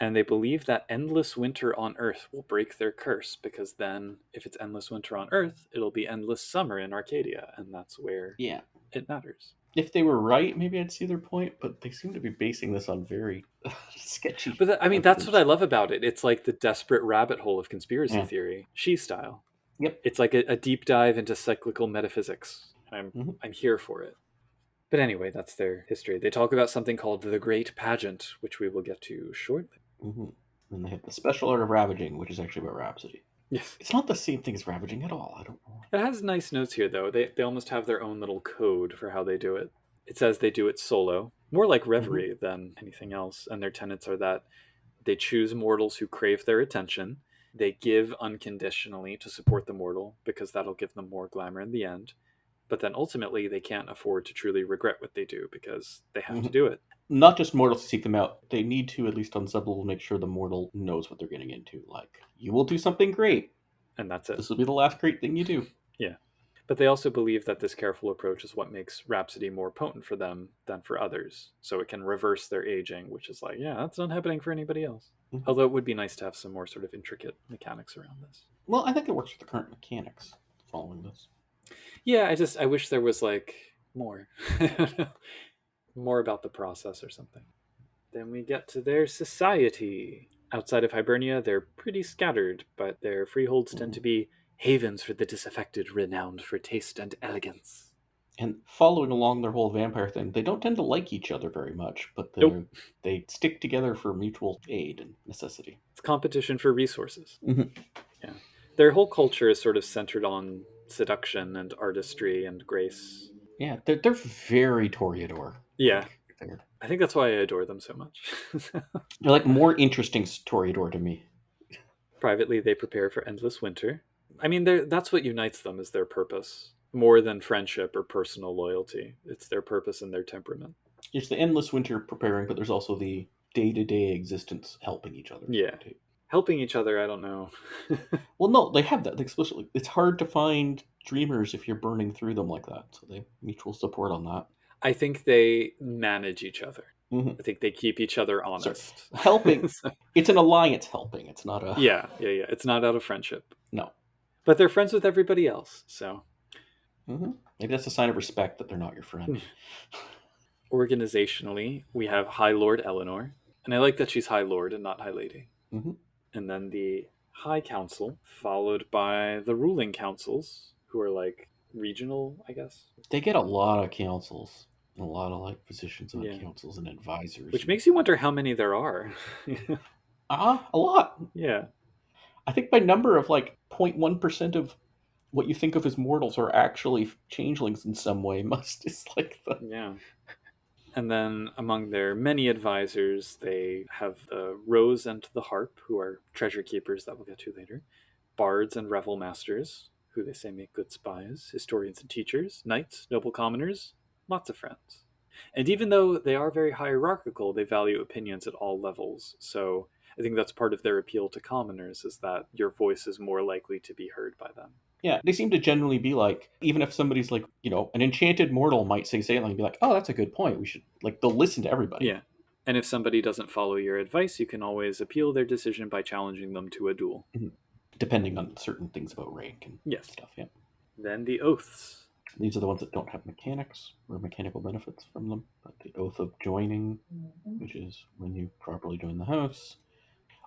And they believe that endless winter on Earth will break their curse, because then, if it's endless winter on Earth, it'll be endless summer in Arcadia, and that's where it matters. If they were right, maybe I'd see their point, but they seem to be basing this on very sketchy. But that's what I love about it. It's like the desperate rabbit hole of conspiracy theory, Sidhe style. Yep. It's like a deep dive into cyclical metaphysics. I'm here for it. But anyway, that's their history. They talk about something called the Great Pageant, which we will get to shortly. And they have the Special Art of Ravaging, which is actually about Rhapsody. Yes. It's not the same thing as Ravaging at all. I don't know. It has nice notes here, though. They almost have their own little code for how they do it. It says they do it solo, more like Reverie than anything else. And their tenets are that they choose mortals who crave their attention. They give unconditionally to support the mortal, because that'll give them more glamour in the end. But then ultimately, they can't afford to truly regret what they do, because they have to do it. Not just mortals to seek them out. They need to, at least on some level, make sure the mortal knows what they're getting into. Like, you will do something great. And that's it. This will be the last great thing you do. Yeah. But they also believe that this careful approach is what makes Rhapsody more potent for them than for others. So it can reverse their aging, which is like, yeah, that's not happening for anybody else. Although it would be nice to have some more sort of intricate mechanics around this. Well, I think it works with the current mechanics following this. Yeah, I wish there was like more. More about the process or something. Then we get to their society. Outside of Hibernia, they're pretty scattered, but their freeholds tend to be havens for the disaffected, renowned for taste and elegance. And following along their whole vampire thing, they don't tend to like each other very much, but they stick together for mutual aid and necessity. It's competition for resources. Yeah, their whole culture is sort of centered on seduction and artistry and grace. Yeah, they're very Toreador. Yeah. I think that's why I adore them so much. They're like more interesting Toreador to me. Privately, they prepare for endless winter. I mean, that's what unites them, is their purpose. More than friendship or personal loyalty. It's their purpose and their temperament. It's the endless winter preparing, but there's also the day-to-day existence helping each other. Yeah. Helping each other, I don't know. Well, no, they have that explicitly. It's hard to find dreamers if you're burning through them like that. So they mutual support on that. I think they manage each other. I think they keep each other honest. Helping. It's an alliance helping. It's not a... Yeah. It's not out of friendship. No. But they're friends with everybody else, so... Maybe that's a sign of respect that they're not your friend. Organizationally, we have High Lord Eleanor. And I like that she's High Lord and not High Lady. And then the High Council, followed by the ruling councils, who are like regional, I guess. They get a lot of councils. A lot of like positions on councils and advisors. Which makes you wonder how many there are. A lot. Yeah. I think by number of like 0.1% of what you think of as mortals are actually changelings in some way. Is like the... Yeah. And then among their many advisors, they have the Rose and the Harp, who are treasure keepers that we'll get to later. Bards and revel masters, who they say make good spies. Historians and teachers. Knights, noble commoners. Lots of friends. And even though they are very hierarchical, they value opinions at all levels. So I think that's part of their appeal to commoners, is that your voice is more likely to be heard by them. Yeah, they seem to generally be like, even if somebody's like, an enchanted mortal might say something and be like, oh, that's a good point. We should, they'll listen to everybody. Yeah. And if somebody doesn't follow your advice, you can always appeal their decision by challenging them to a duel. depending on certain things about rank and Yes. stuff. Yeah. Then the oaths. These are the ones that don't have mechanics or mechanical benefits from them. But the oath of joining, which is when you properly join the house.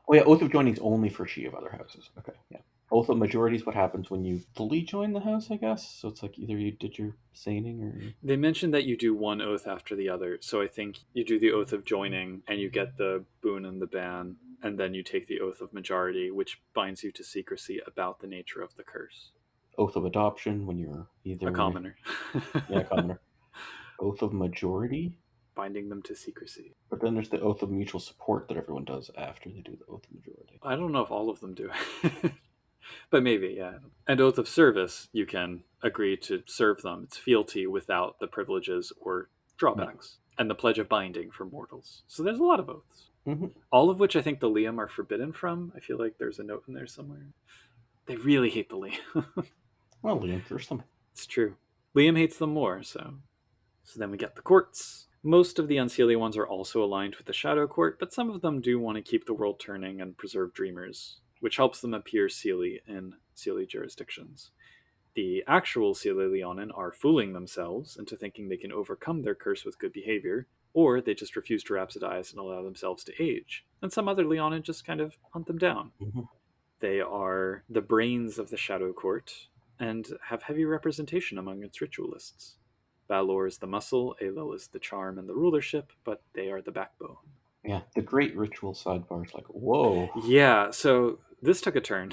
Oh yeah, oath of joining is only for she of other houses. Okay, yeah. Oath of majority is what happens when you fully join the house, I guess. So it's like either you did your saning or... They mentioned that you do one oath after the other. So I think you do the oath of joining and you get the boon and the ban, and then you take the oath of majority, which binds you to secrecy about the nature of the curse. Oath of adoption when you're either... A commoner. Yeah, commoner. Oath of majority? Binding them to secrecy. But then there's the oath of mutual support that everyone does after they do the oath of majority. I don't know if all of them do. But maybe, yeah. And oath of service, you can agree to serve them. It's fealty without the privileges or drawbacks. Yeah. And the pledge of binding for mortals. So there's a lot of oaths. Mm-hmm. All of which I think the Liam are forbidden from. I feel like there's a note in there somewhere. They really hate the Liam. Well, Liam cursed them. It's true. Liam hates them more, so then we get the courts. Most of the Unseelie ones are also aligned with the Shadow Court, but some of them do want to keep the world turning and preserve dreamers, which helps them appear Seelie in Seelie jurisdictions. The actual Seelie Leanhaun are fooling themselves into thinking they can overcome their curse with good behavior, or they just refuse to rhapsodize and allow themselves to age. And some other Leanhaun just kind of hunt them down. Mm-hmm. They are the brains of the Shadow Court, and have heavy representation among its ritualists. Balor is the muscle, Ailil is the charm and the rulership, but they are the backbone. Yeah, the great ritual sidebar is like, whoa. Yeah, so this took a turn.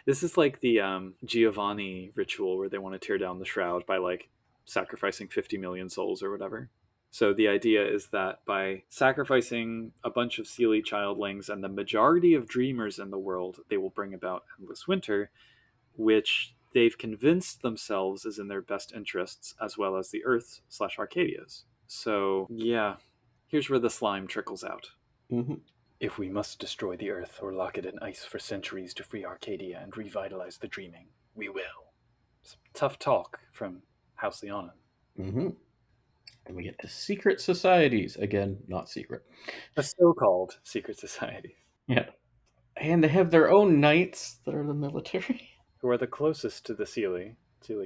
This is like the Giovanni ritual where they want to tear down the shroud by like sacrificing 50 million souls or whatever. So the idea is that by sacrificing a bunch of Seelie childlings and the majority of dreamers in the world, they will bring about endless winter, which they've convinced themselves is in their best interests, as well as the Earth's / Arcadia's. So, yeah, here's where the slime trickles out. Mm-hmm. If we must destroy the Earth or lock it in ice for centuries to free Arcadia and revitalize the dreaming, we will. Some tough talk from House Leanhaun. Mm-hmm. And we get to secret societies. Again, not secret. A so-called secret society. Yeah. And they have their own knights that are the military. Who are the closest to the Seelie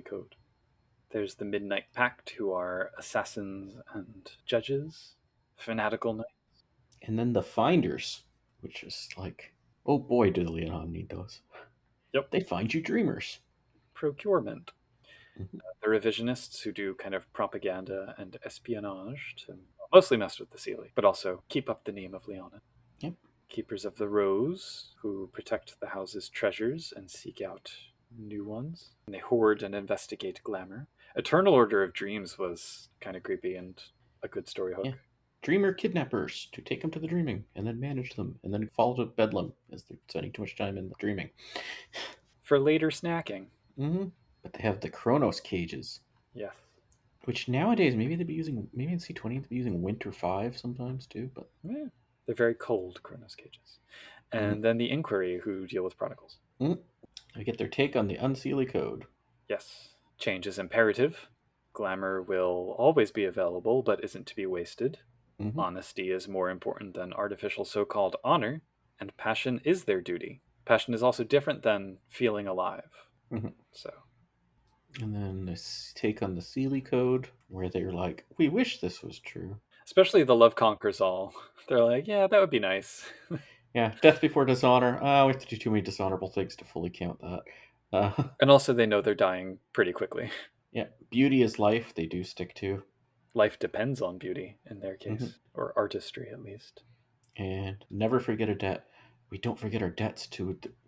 code. There's the Midnight Pact, who are assassins and judges, fanatical knights. And then the Finders, which is like, oh boy, do the Leanhaun need those. Yep. They find you dreamers. Procurement. Mm-hmm. The Revisionists, who do kind of propaganda and espionage to mostly mess with the Seelie, but also keep up the name of Leanhaun. Yep. Keepers of the Rose, who protect the house's treasures and seek out new ones. And they hoard and investigate glamour. Eternal Order of Dreams was kind of creepy and a good story hook. Yeah. Dreamer kidnappers to take them to the dreaming and then manage them and then fall to bedlam as they're spending too much time in the dreaming. For later snacking. Mm-hmm. But they have the Chronos cages. Yes. Which nowadays, maybe they'd be using, maybe in C20 they'd be using Winter 5 sometimes too, but... Yeah. They're very cold Chronos cages. And then the Inquiry, who deal with prodigals. Mm-hmm. They get their take on the Unseelie code. Yes. Change is imperative. Glamour will always be available, but isn't to be wasted. Mm-hmm. Honesty is more important than artificial so-called honor, and passion is their duty. Passion is also different than feeling alive. Mm-hmm. So. And then this take on the Seelie code, where they're like, we wish this was true. Especially the love conquers all. They're like, yeah, that would be nice. Yeah, death before dishonor. We have to do too many dishonorable things to fully count that. And also they know they're dying pretty quickly. Yeah, beauty is life, they do stick to. Life depends on beauty, in their case. Mm-hmm. Or artistry, at least. And never forget a debt. We don't forget our debts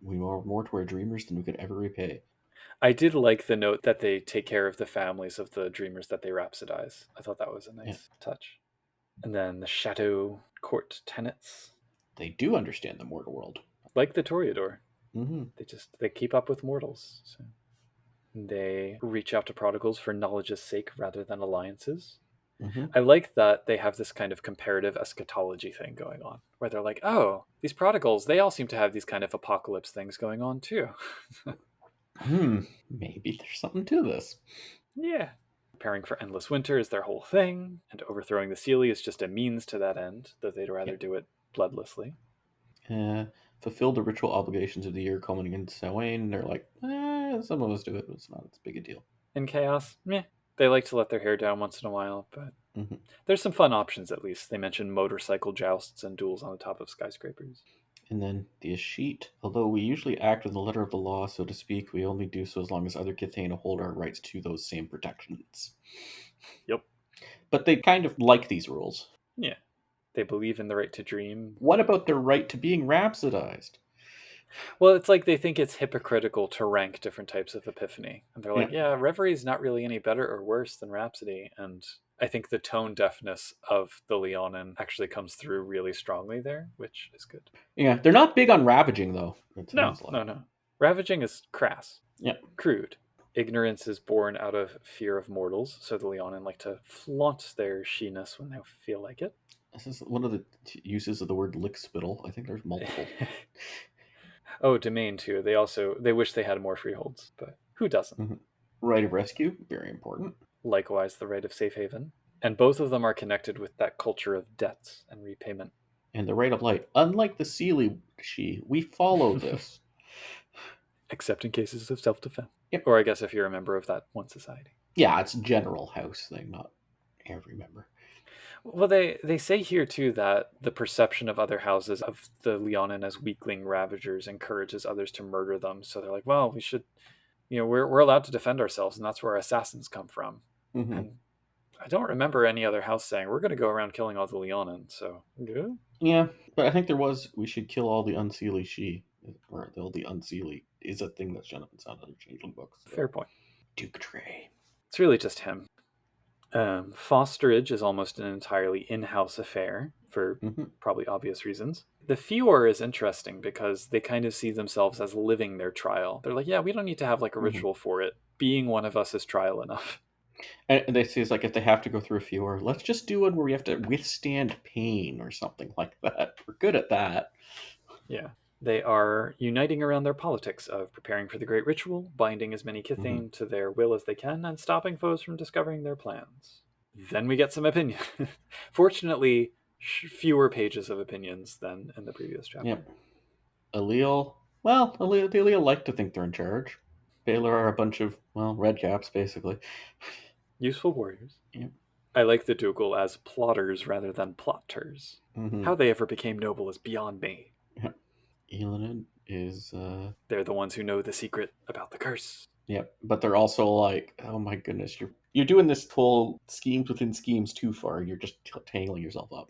we are more to our dreamers than we could ever repay. I did like the note that they take care of the families of the dreamers that they rhapsodize. I thought that was a nice touch. And then the Shadow Court tenets. They do understand the mortal world. Like the Toreador. Mm-hmm. They keep up with mortals. So. They reach out to prodigals for knowledge's sake rather than alliances. Mm-hmm. I like that they have this kind of comparative eschatology thing going on, where they're like, oh, these prodigals, they all seem to have these kind of apocalypse things going on too. Maybe there's something to this. Yeah. Preparing for endless winter is their whole thing, and overthrowing the Seelie is just a means to that end, though they'd rather do it bloodlessly. fulfill the ritual obligations of the year culminating in Samhain. They're like, some of us do it, but it's not as big a deal. In Chaos, meh. They like to let their hair down once in a while, but there's some fun options at least. They mentioned motorcycle jousts and duels on the top of skyscrapers. And then the Ashit. Although we usually act with the letter of the law, so to speak, we only do so as long as other Kithane hold our rights to those same protections. Yep. But they kind of like these rules. Yeah. They believe in the right to dream. What about their right to being rhapsodized? Well, it's like they think it's hypocritical to rank different types of epiphany. And they're like, yeah, Reverie is not really any better or worse than Rhapsody. And I think the tone deafness of the Leanhaun actually comes through really strongly there, which is good. Yeah, they're not big on ravaging, though. No. Ravaging is crass. Yeah. Crude. Ignorance is born out of fear of mortals, so the Leanhaun like to flaunt their she-ness when they feel like it. This is one of the uses of the word lickspittle. I think there's multiple. Oh, domain too. They wish they had more freeholds, but who doesn't? Right of rescue, very important. Likewise, the right of safe haven. And both of them are connected with that culture of debts and repayment. And the right of light. Unlike the Unseelie, we follow this. Except in cases of self-defense. Yep. Or I guess if you're a member of that one society. Yeah, it's a general house thing, not every member. Well, they say here, too, that the perception of other houses of the Leanhaun as weakling ravagers encourages others to murder them. So they're like, well, we should, we're allowed to defend ourselves, and that's where assassins come from. And I don't remember any other house saying, we're going to go around killing all the Leanhaun, so good. Yeah, but I think there was, we should kill all the Unseelie she, or the Unseelie is a thing that's shown up in some other changeling books. So. Fair point. Duke Trey. It's really just him. Fosterage is almost an entirely in-house affair for probably obvious reasons. The Fior is interesting because they kind of see themselves as living their trial. They're like, yeah, we don't need to have like a ritual for it. Being one of us is trial enough. And they say it's like if they have to go through a Fior, let's just do one where we have to withstand pain or something like that. We're good at that. Yeah. They are uniting around their politics of preparing for the great ritual, binding as many Kithane to their will as they can, and stopping foes from discovering their plans. Then we get some opinion. Fortunately, fewer pages of opinions than in the previous chapter. Yep. Ailil. Well, the Ailil like to think they're in charge. Balor are a bunch of, red caps, basically. Useful warriors. Yep. I like the Dougal as plotters rather than plotters. How they ever became noble is beyond me. Yep. Eilin is... They're the ones who know the secret about the curse. Yep, but they're also like, oh my goodness, you're doing this whole schemes within schemes too far. You're just tangling yourself up.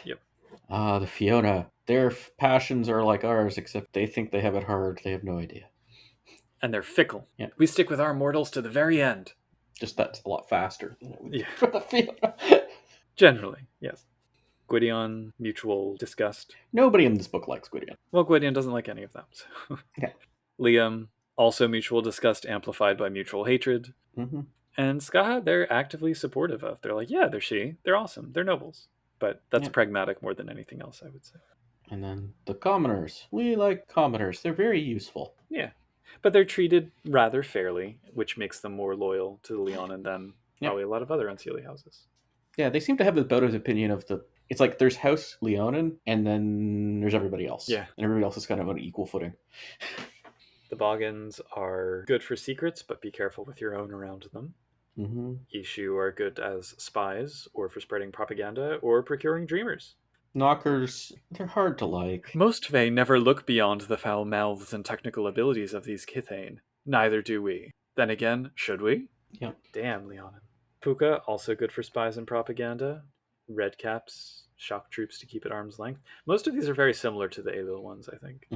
Yep. The Fiona, their passions are like ours, except they think they have it hard. They have no idea. And they're fickle. Yeah. We stick with our mortals to the very end. Just that's a lot faster than it would be for the Fiona. Generally, yes. Gwydion, mutual disgust. Nobody in this book likes Gwydion. Well, Gwydion doesn't like any of them. So. Yeah. Liam, also mutual disgust amplified by mutual hatred. And Skaha, they're actively supportive of. They're like, yeah, they're awesome. They're nobles. But that's pragmatic more than anything else, I would say. And then the commoners. We like commoners. They're very useful. Yeah. But they're treated rather fairly, which makes them more loyal to the Leanhaun than probably a lot of other Unseelie houses. Yeah, they seem to have about his opinion of the... It's like there's House Leanhaun, and then there's everybody else. Yeah. And everybody else is kind of on equal footing. The Boggans are good for secrets, but be careful with your own around them. Ishu are good as spies, or for spreading propaganda, or procuring dreamers. Knockers, they're hard to like. Most Fae never look beyond the foul mouths and technical abilities of these Kithane. Neither do we. Then again, should we? Yeah. Damn, Leanhaun. Puka, also good for spies and propaganda. Redcaps, shock troops to keep at arm's length. Most of these are very similar to the Ailil ones, I think.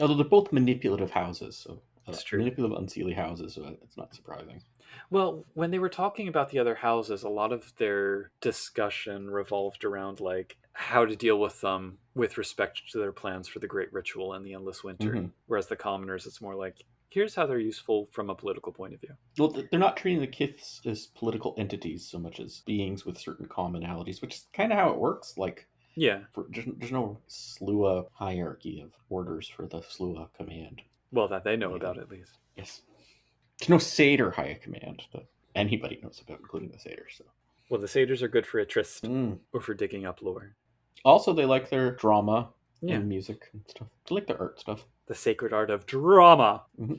Although they're both manipulative houses, so That's true. Manipulative Unseelie houses, so it's not surprising. Well, when they were talking about the other houses, a lot of their discussion revolved around like how to deal with them with respect to their plans for the Great Ritual and the Endless Winter. Whereas the commoners, it's more like, here's how they're useful from a political point of view. Well, they're not treating the Kiths as political entities so much as beings with certain commonalities, which is kind of how it works. Like, yeah, there's no Slua hierarchy of orders for the Slua command. Well, that they know about, at least. Yes. There's no Satyr high command that anybody knows about, including the Satyrs. So. Well, the Satyrs are good for a tryst or for digging up lore. Also, they like their drama. and music and stuff. I like the art stuff. The sacred art of drama. Mm-hmm.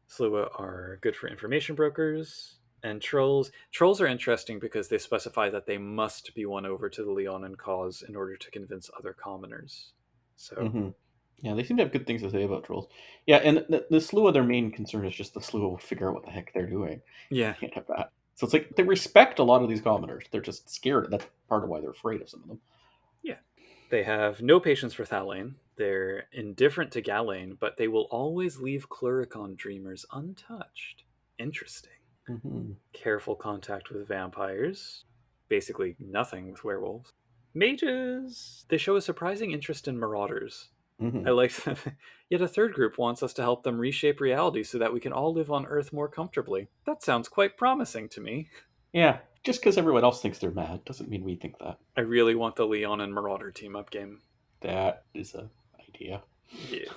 Slua are good for information brokers. And trolls. Trolls are interesting because they specify that they must be won over to the Leanhaun cause in order to convince other commoners. So, yeah, they seem to have good things to say about trolls. Yeah, and the Slua, their main concern is just the Slua will figure out what the heck they're doing. yeah. Can't have that. So it's like they respect a lot of these commoners. They're just scared. That's part of why they're afraid of some of them. Yeah. They have no patience for Thalane. They're indifferent to Gallane, but they will always leave Cluricon dreamers untouched. Interesting. Careful contact with vampires. Basically nothing with werewolves. Mages. They show a surprising interest in marauders. I like that. Yet a third group wants us to help them reshape reality so that we can all live on Earth more comfortably. That sounds quite promising to me. Yeah, just because everyone else thinks they're mad doesn't mean we think that. I really want the Leon and Marauder team-up game. That is an idea. Yes.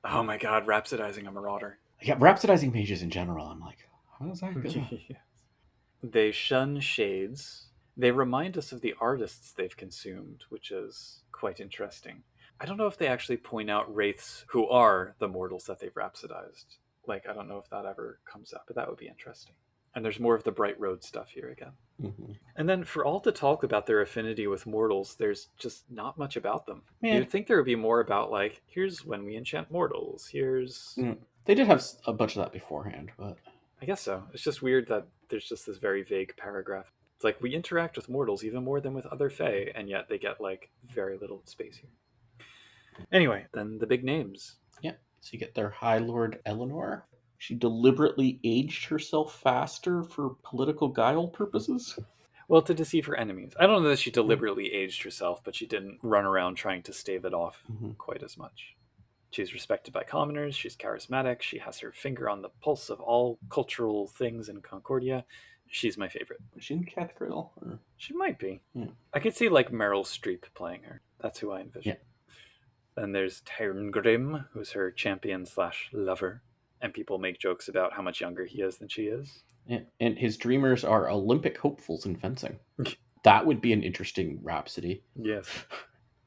Oh my god, rhapsodizing a Marauder. Yeah, rhapsodizing mages in general, I'm like, how's that good? Yes. They shun shades. They remind us of the artists they've consumed, which is quite interesting. I don't know if they actually point out wraiths who are the mortals that they've rhapsodized. Like, I don't know if that ever comes up, but that would be interesting. And there's more of the Bright Road stuff here again. And then for all the talk about their affinity with mortals, there's just not much about them. You'd think there would be more about, like, here's when we enchant mortals, here's... They did have a bunch of that beforehand, but... I guess so. It's just weird that there's just this very vague paragraph. It's like, we interact with mortals even more than with other fae, and yet they get, like, very little space here. Anyway, then the big names. Yeah, so you get their High Lord Eleanor. She deliberately aged herself faster for political guile purposes. Well, to deceive her enemies. I don't know that she deliberately aged herself, but she didn't run around trying to stave it off quite as much. She's respected by commoners, she's charismatic, she has her finger on the pulse of all cultural things in Concordia. She's my favorite. Is she in Cath Griddle? Or... She might be. Yeah. I could see, like, Meryl Streep playing her. That's who I envision. Yeah. Then there's Tyrngrim, who's her champion/lover. And people make jokes about how much younger he is than she is. Yeah. And his dreamers are Olympic hopefuls in fencing. That would be an interesting rhapsody. Yes.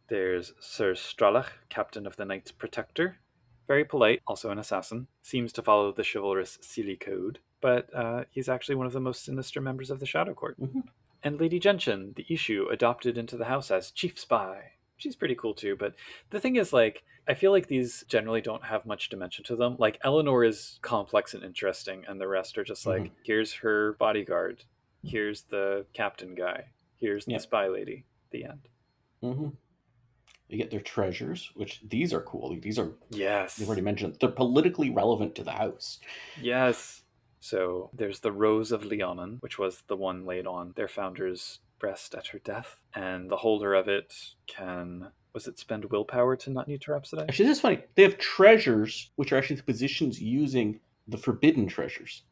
There's Sir Stralach, captain of the Knights Protector. Very polite, also an assassin. Seems to follow the chivalrous Seelie code, but he's actually one of the most sinister members of the Shadow Court. And Lady Gentian, the issue, adopted into the house as chief spy. She's pretty cool too, but the thing is, like, I feel like these generally don't have much dimension to them. Like, Eleanor is complex and interesting, and the rest are just like, here's her bodyguard, here's the captain guy, here's the spy lady, the end. You get their treasures, which these are cool. These are, yes, you've already mentioned, they're politically relevant to the house. Yes. So there's the Rose of Leanhaun, which was the one laid on their founder's breast at her death, and the holder of it can, was it spend willpower to not need to rhapsodize? Actually, this is funny. They have treasures, which are actually the positions using the forbidden treasures.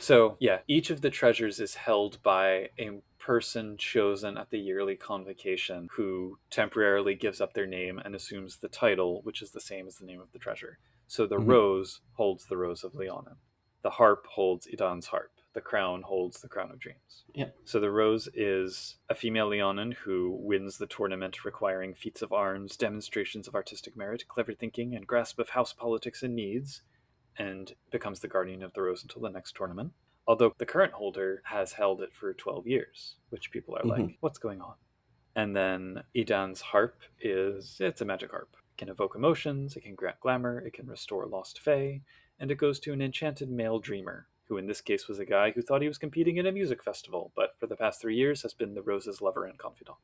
So, yeah, each of the treasures is held by a person chosen at the yearly convocation who temporarily gives up their name and assumes the title, which is the same as the name of the treasure. So the Rose holds the Rose of Leanhaun. The harp holds Idan's harp. The crown holds the Crown of Dreams. Yeah. So the Rose is a female Leanhaun who wins the tournament requiring feats of arms, demonstrations of artistic merit, clever thinking, and grasp of house politics and needs, and becomes the guardian of the Rose until the next tournament. Although the current holder has held it for 12 years, which people are like, what's going on? And then Idan's harp it's a magic harp. It can evoke emotions, it can grant glamour, it can restore lost fae, and it goes to an enchanted male dreamer, who in this case was a guy who thought he was competing in a music festival, but for the past 3 years has been the Rose's lover and confidant.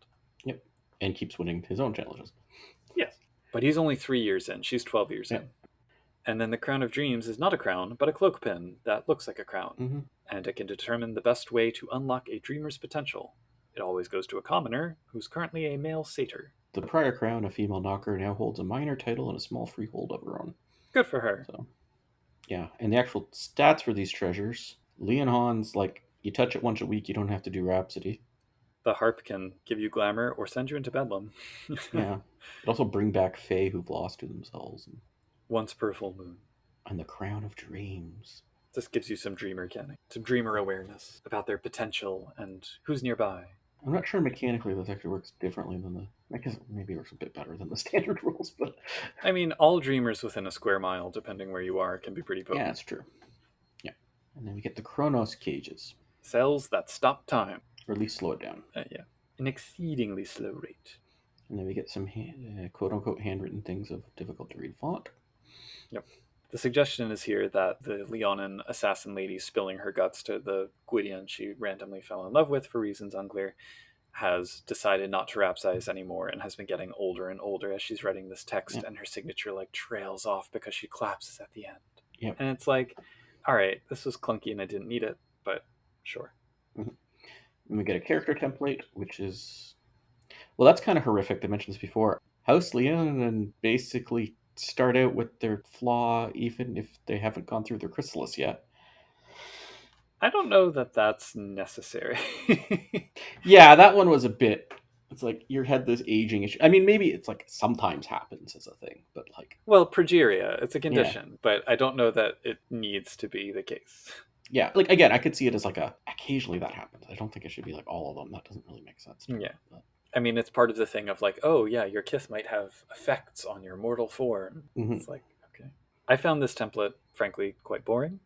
Yep. And keeps winning his own challenges. Yes. But he's only 3 years in. She's 12 years in. And then the Crown of Dreams is not a crown, but a cloak pin that looks like a crown. And it can determine the best way to unlock a dreamer's potential. It always goes to a commoner, who's currently a male satyr. The prior crown, a female knocker, now holds a minor title and a small freehold of her own. Good for her. So, yeah, and the actual stats for these treasures, Leanhaun's, like, you touch it once a week, you don't have to do Rhapsody. The harp can give you glamour or send you into bedlam. Yeah. It also bring back fae who've lost to themselves. Once per full moon. And the Crown of Dreams. This gives you some dreamer canning, some dreamer awareness about their potential and who's nearby. I'm not sure mechanically this actually works differently than the... I guess maybe it works a bit better than the standard rules, but... I mean, all dreamers within a square mile, depending where you are, can be pretty potent. Yeah, that's true. Yeah. And then we get the Chronos cages. Cells that stop time. Or at least slow it down. Yeah. An exceedingly slow rate. And then we get some quote-unquote handwritten things of difficult-to-read font. Yep. The suggestion is here that the Leanhaun assassin lady spilling her guts to the Gwydion she randomly fell in love with for reasons unclear has decided not to rhapsodize anymore and has been getting older and older as she's writing this text, and her signature like trails off because she collapses at the end. Yep. And it's like, all right, this was clunky and I didn't need it, but sure. Mm-hmm. And we get a character template, which is... Well, that's kind of horrific. I mentioned this before. House Leanhaun basically start out with their flaw even if they haven't gone through their chrysalis yet. I don't know that that's necessary. Yeah, that one was a bit... It's like you had this aging issue. I mean, maybe it's like sometimes happens as a thing, but like... Well, progeria, it's a condition, but I don't know that it needs to be the case. Yeah, like again, I could see it as like occasionally that happens. I don't think it should be like all of them. That doesn't really make sense. Yeah. But... I mean, it's part of the thing of like, oh yeah, your kith might have effects on your mortal form. Mm-hmm. It's like, okay. I found this template, frankly, quite boring.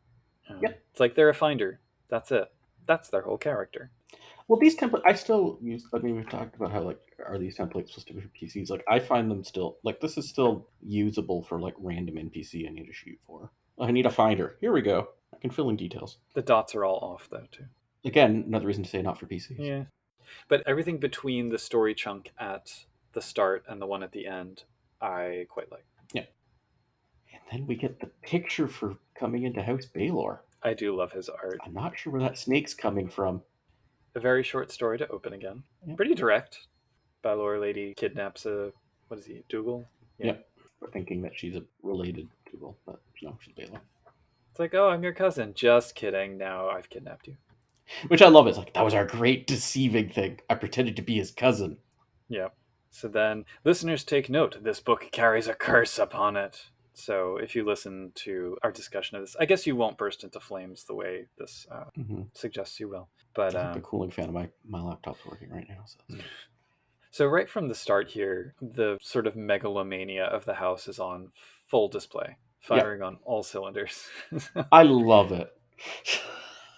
Yep. It's like they're a finder. That's it. That's their whole character. Well, these templates, I still use... I mean, we've talked about how, like, are these templates supposed to be for PCs? Like, I find them still... Like, this is still usable for, like, random NPC I need to shoot for. I need a finder. Here we go. I can fill in details. The dots are all off, though, too. Again, another reason to say not for PCs. Yeah. But everything between the story chunk at the start and the one at the end, I quite like. Yeah. And then we get the picture for coming into House Balor. I do love his art. I'm not sure where that snake's coming from. A very short story to open again. Yeah. Pretty direct. Balor lady kidnaps a... What is he? Dougal? Yeah. We're thinking that she's a related Dougal, but no, she's Balor. It's like, oh, I'm your cousin. Just kidding. Now I've kidnapped you. Which I love. It's like, that was our great deceiving thing. I pretended to be his cousin. Yeah. So then, listeners take note. This book carries a curse upon it. So if you listen to our discussion of this, I guess you won't burst into flames the way this suggests you will. But the cooling fan of my laptop's working right now. So right from the start here, the sort of megalomania of the house is on full display, firing on all cylinders. I love it.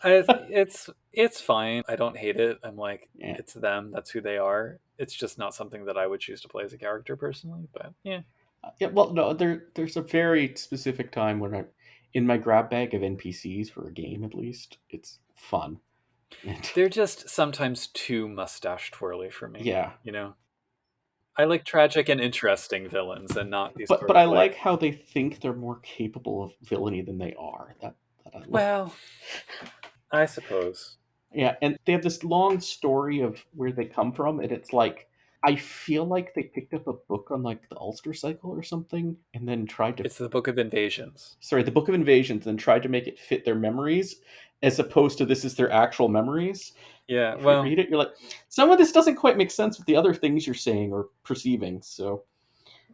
It's fine. I don't hate it. I'm like, it's them. That's who they are. It's just not something that I would choose to play as a character personally. But yeah. Yeah, well, no, there's a very specific time when in my grab bag of NPCs for a game, at least, it's fun. They're just sometimes too mustache twirly for me. Yeah. You know? I like tragic and interesting villains and not these... But I like how they think they're more capable of villainy than they are. That I love. Well, I suppose. Yeah, and they have this long story of where they come from, and it's like, I feel like they picked up a book on like the Ulster cycle or something, and then tried to... It's the Book of Invasions. Sorry, the Book of Invasions, and tried to make it fit their memories, as opposed to this is their actual memories. Yeah, if well... you read it, you're like, some of this doesn't quite make sense with the other things you're saying or perceiving, so...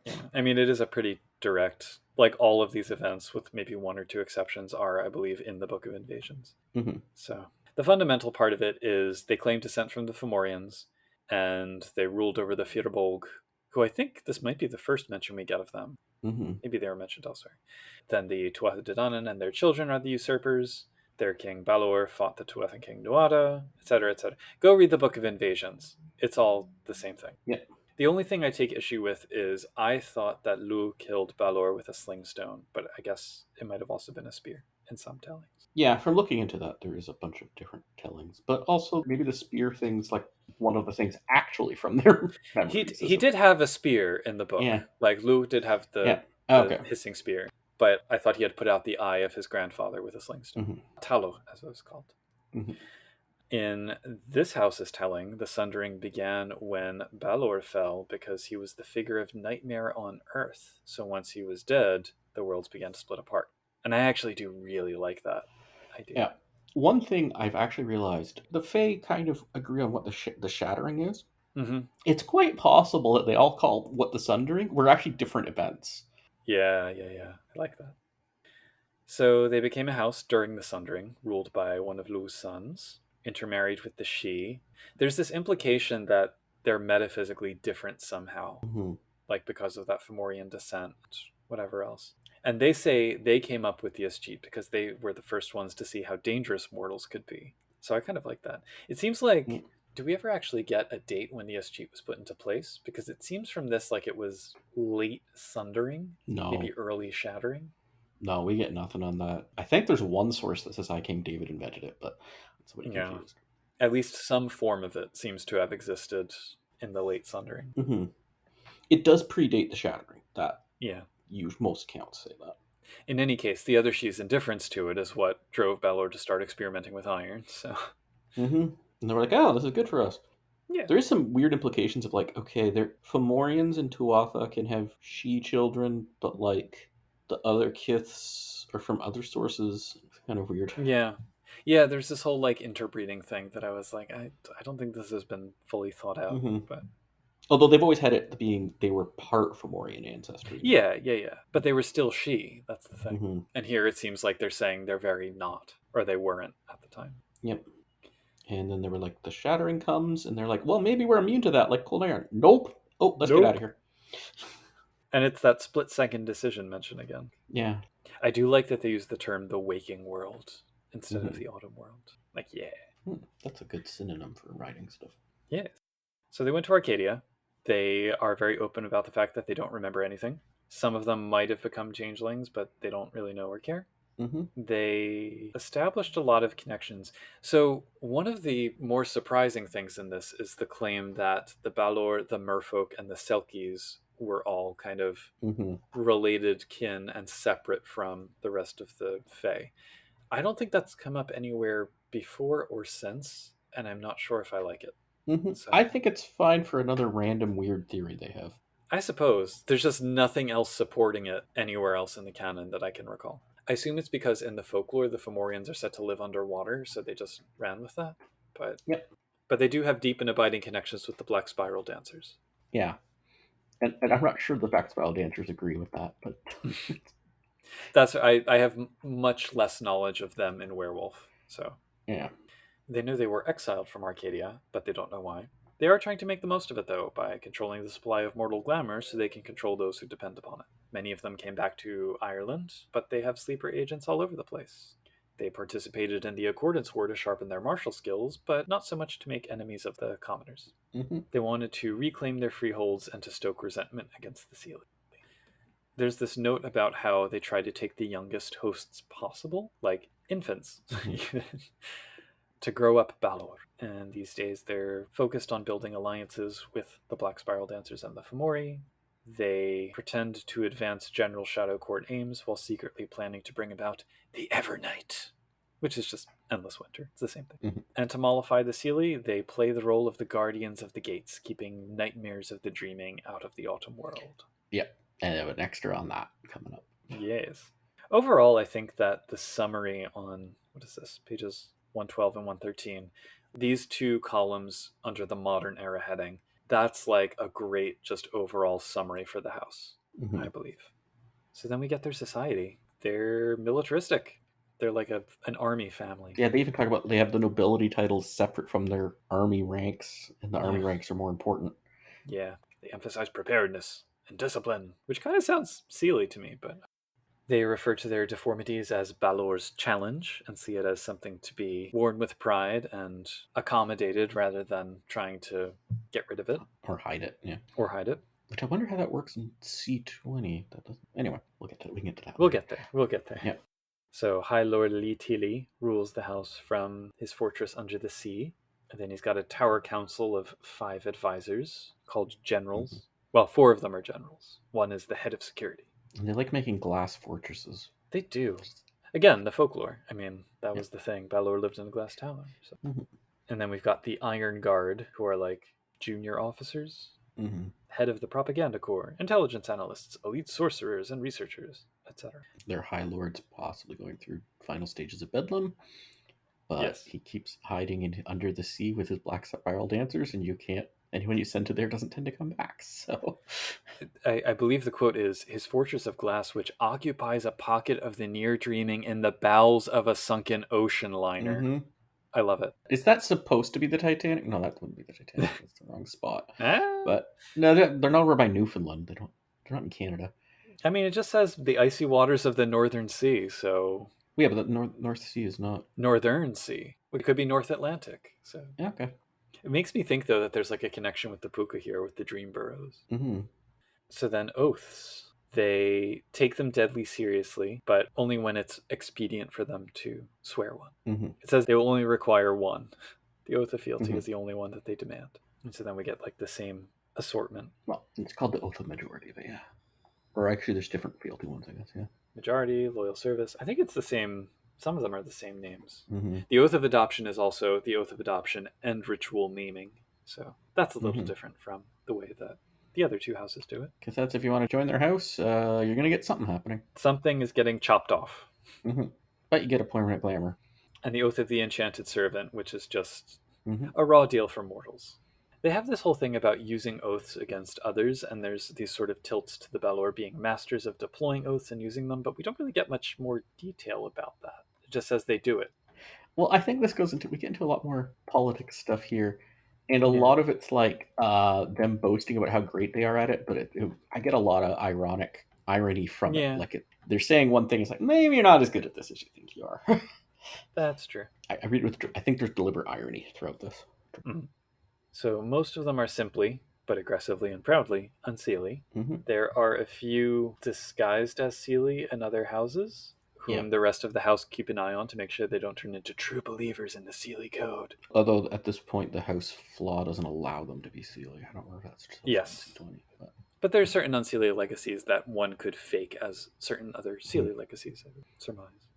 Yeah, I mean, it is a pretty direct... Like, all of these events, with maybe one or two exceptions, are, I believe, in the Book of Invasions. Mm-hmm. So, the fundamental part of it is they claim descent from the Fomorians, and they ruled over the Firbolg, who I think this might be the first mention we get of them. Mm-hmm. Maybe they were mentioned elsewhere. Then the Tuatha De Danann and their children are the usurpers. Their king Balor fought the Tuatha King Nuada, etc., etc. Go read the Book of Invasions. It's all the same thing. Yeah. The only thing I take issue with is I thought that Lu killed Balor with a sling stone, but I guess it might have also been a spear in some tellings. Yeah, from looking into that, there is a bunch of different tellings. But also, maybe the spear thing's like one of the things actually from their memories. He did have a spear in the book. Yeah. Like, Lu did have the hissing spear. But I thought he had put out the eye of his grandfather with a sling stone. Mm-hmm. Talo, as it was called. Mm-hmm. In this house's telling, the sundering began when Balor fell because he was the figure of nightmare on Earth. So once he was dead, the worlds began to split apart. And I actually do really like that idea. Yeah. One thing I've actually realized, the Fae kind of agree on what the shattering is. Mm-hmm. It's quite possible that they all call what the sundering were actually different events. Yeah. I like that. So they became a house during the sundering, ruled by one of Lu's sons. intermarried with the She. There's this implication that they're metaphysically different somehow, like because of that Fomorian descent, whatever else. And they say they came up with the Escheat because they were the first ones to see how dangerous mortals could be. So I kind of like that. It seems like, do we ever actually get a date when the Escheat was put into place? Because it seems from this like it was late Sundering, maybe early Shattering. No, we get nothing on that. I think there's one source that says King David invented it, but somebody confused. At least some form of it seems to have existed in the late Sundering. It does predate the Shattering. That most accounts say that. In any case, the other She's indifference to it is what drove Balor to start experimenting with iron. So, and they were like, "Oh, this is good for us." Yeah, there is some weird implications of like, okay, they're Fomorians and Tuatha can have She children, but like the other kiths are from other sources. It's kind of weird. Yeah. There's this whole like interbreeding thing that I was like, I don't think this has been fully thought out, but. Although they've always had it being they were part Fomorian ancestry. Yeah. But they were still She. That's the thing. And here it seems like they're saying they're very not, or they weren't at the time. Yep. And then they were like, the Shattering comes, and they're like, well, maybe we're immune to that, like cold iron. Nope. Oh, let's get out of here. And it's that split-second decision mentioned again. Yeah. I do like that they use the term the waking world instead of the autumn world. Like, that's a good synonym for writing stuff. Yeah. So they went to Arcadia. They are very open about the fact that they don't remember anything. Some of them might have become changelings, but they don't really know or care. They established a lot of connections. So one of the more surprising things in this is the claim that the Balor, the Merfolk, and the Selkies were all kind of related kin and separate from the rest of the Fae. I don't think that's come up anywhere before or since, and I'm not sure if I like it. So, I think it's fine for another random weird theory they have. I suppose. There's just nothing else supporting it anywhere else in the canon that I can recall. I assume it's because in the folklore, the Fomorians are said to live underwater, so they just ran with that. But they do have deep and abiding connections with the Black Spiral Dancers. Yeah. And I'm not sure the Black Spiral Dancers agree with that, but... I have much less knowledge of them in Werewolf, so... Yeah. They know they were exiled from Arcadia, but they don't know why. They are trying to make the most of it, though, by controlling the supply of mortal glamour so they can control those who depend upon it. Many of them came back to Ireland, but they have sleeper agents all over the place. They participated in the Accordance War to sharpen their martial skills, but not so much to make enemies of the commoners. They wanted to reclaim their freeholds and to stoke resentment against the Unseelie. There's this note about how they tried to take the youngest hosts possible, like infants, to grow up Balor. And these days they're focused on building alliances with the Black Spiral Dancers and the Fomori. They pretend to advance General Shadow Court aims while secretly planning to bring about the Evernight, which is just endless winter. It's the same thing. And to mollify the Unseelie, they play the role of the guardians of the gates, keeping nightmares of the dreaming out of the autumn world. Yep, and they have an extra on that coming up. Yes. Overall, I think that the summary on, what is this, pages 112 and 113, these two columns under the modern era heading, that's like a great just overall summary for the house, I believe. So then we get their society. They're militaristic. They're like an army family. Yeah, they even talk about they have the nobility titles separate from their army ranks, and the army ranks are more important. Yeah, they emphasize preparedness and discipline, which kind of sounds Unseelie to me, but... They refer to their deformities as Balor's challenge and see it as something to be worn with pride and accommodated rather than trying to get rid of it. Or hide it, yeah. Or hide it. Which I wonder how that works in C20. That doesn't... Anyway, we'll get to that. We can get to that. We'll get there. Yeah. So High Lord Leanhaun rules the house from his fortress under the sea. And then he's got a tower council of 5 advisors called generals. Well, 4 of them are generals. One is the head of security. And they like making glass fortresses. They do. Again, the folklore. I mean, that was the thing. Balor lived in a glass tower. So. And then we've got the Iron Guard, who are like junior officers, head of the propaganda corps, intelligence analysts, elite sorcerers and researchers, etc. They're high lords possibly going through final stages of bedlam. But he keeps hiding under the sea with his Black Spiral Dancers, and you can't... Anyone you send to there doesn't tend to come back, so... I believe the quote is, his fortress of glass, which occupies a pocket of the near dreaming in the bowels of a sunken ocean liner. I love it. Is that supposed to be the Titanic? No, that wouldn't be the Titanic. That's the wrong spot. Ah. But no, they're not over by Newfoundland. They're not in Canada. I mean, it just says the icy waters of the Northern Sea, so... Yeah, but the North Sea is not... Northern Sea. It could be North Atlantic, so... Yeah, okay. It makes me think, though, that there's like a connection with the puka here, with the dream burrows. Mm-hmm. So then oaths. They take them deadly seriously, but only when it's expedient for them to swear one. Mm-hmm. It says they will only require one. The oath of fealty is the only one that they demand. And so then we get like the same assortment. Well, it's called the oath of majority, but yeah. Or actually, there's different fealty ones, I guess, yeah. Majority, loyal service. I think it's the same. Some of them are the same names. Mm-hmm. The oath of adoption is also the oath of adoption and ritual naming. So that's a little different from the way that the other two houses do it. Because that's if you want to join their house, you're going to get something happening. Something is getting chopped off. Mm-hmm. But you get a permanent glamour. And the oath of the enchanted servant, which is just a raw deal for mortals. They have this whole thing about using oaths against others, and there's these sort of tilts to the Balor being masters of deploying oaths and using them, but we don't really get much more detail about that. It just says they do it. Well, I think this goes into... We get into a lot more politics stuff here. And a lot of it's like them boasting about how great they are at it, but I get a lot of irony from it. Like they're saying one thing, it's like, maybe you're not as good at this as you think you are. That's true. I read I think there's deliberate irony throughout this. Mm-hmm. So most of them are simply, but aggressively and proudly, Unseelie. There are a few disguised as Seelie in other houses, whom the rest of the house keep an eye on to make sure they don't turn into true believers in the Seelie code. Although at this point the house flaw doesn't allow them to be Seelie. I don't remember if that's true. Yes. But there are certain Unseelie legacies that one could fake as certain other Seelie legacies, I would surmise.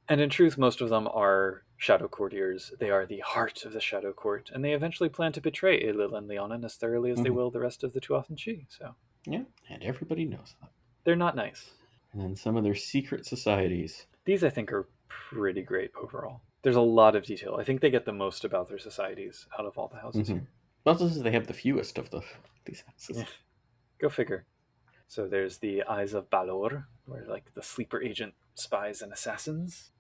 And in truth, most of them are shadow courtiers. They are the heart of the shadow court, and they eventually plan to betray Ailil and Leanhaun as thoroughly as they will the rest of the Tuatha. So yeah, and everybody knows that. They're not nice. And then some of their secret societies. These, I think, are pretty great overall. There's a lot of detail. I think they get the most about their societies out of all the houses here. Well, this is they have the fewest of these houses. Yeah. Go figure. So there's the Eyes of Balor, where like the sleeper agent spies and assassins.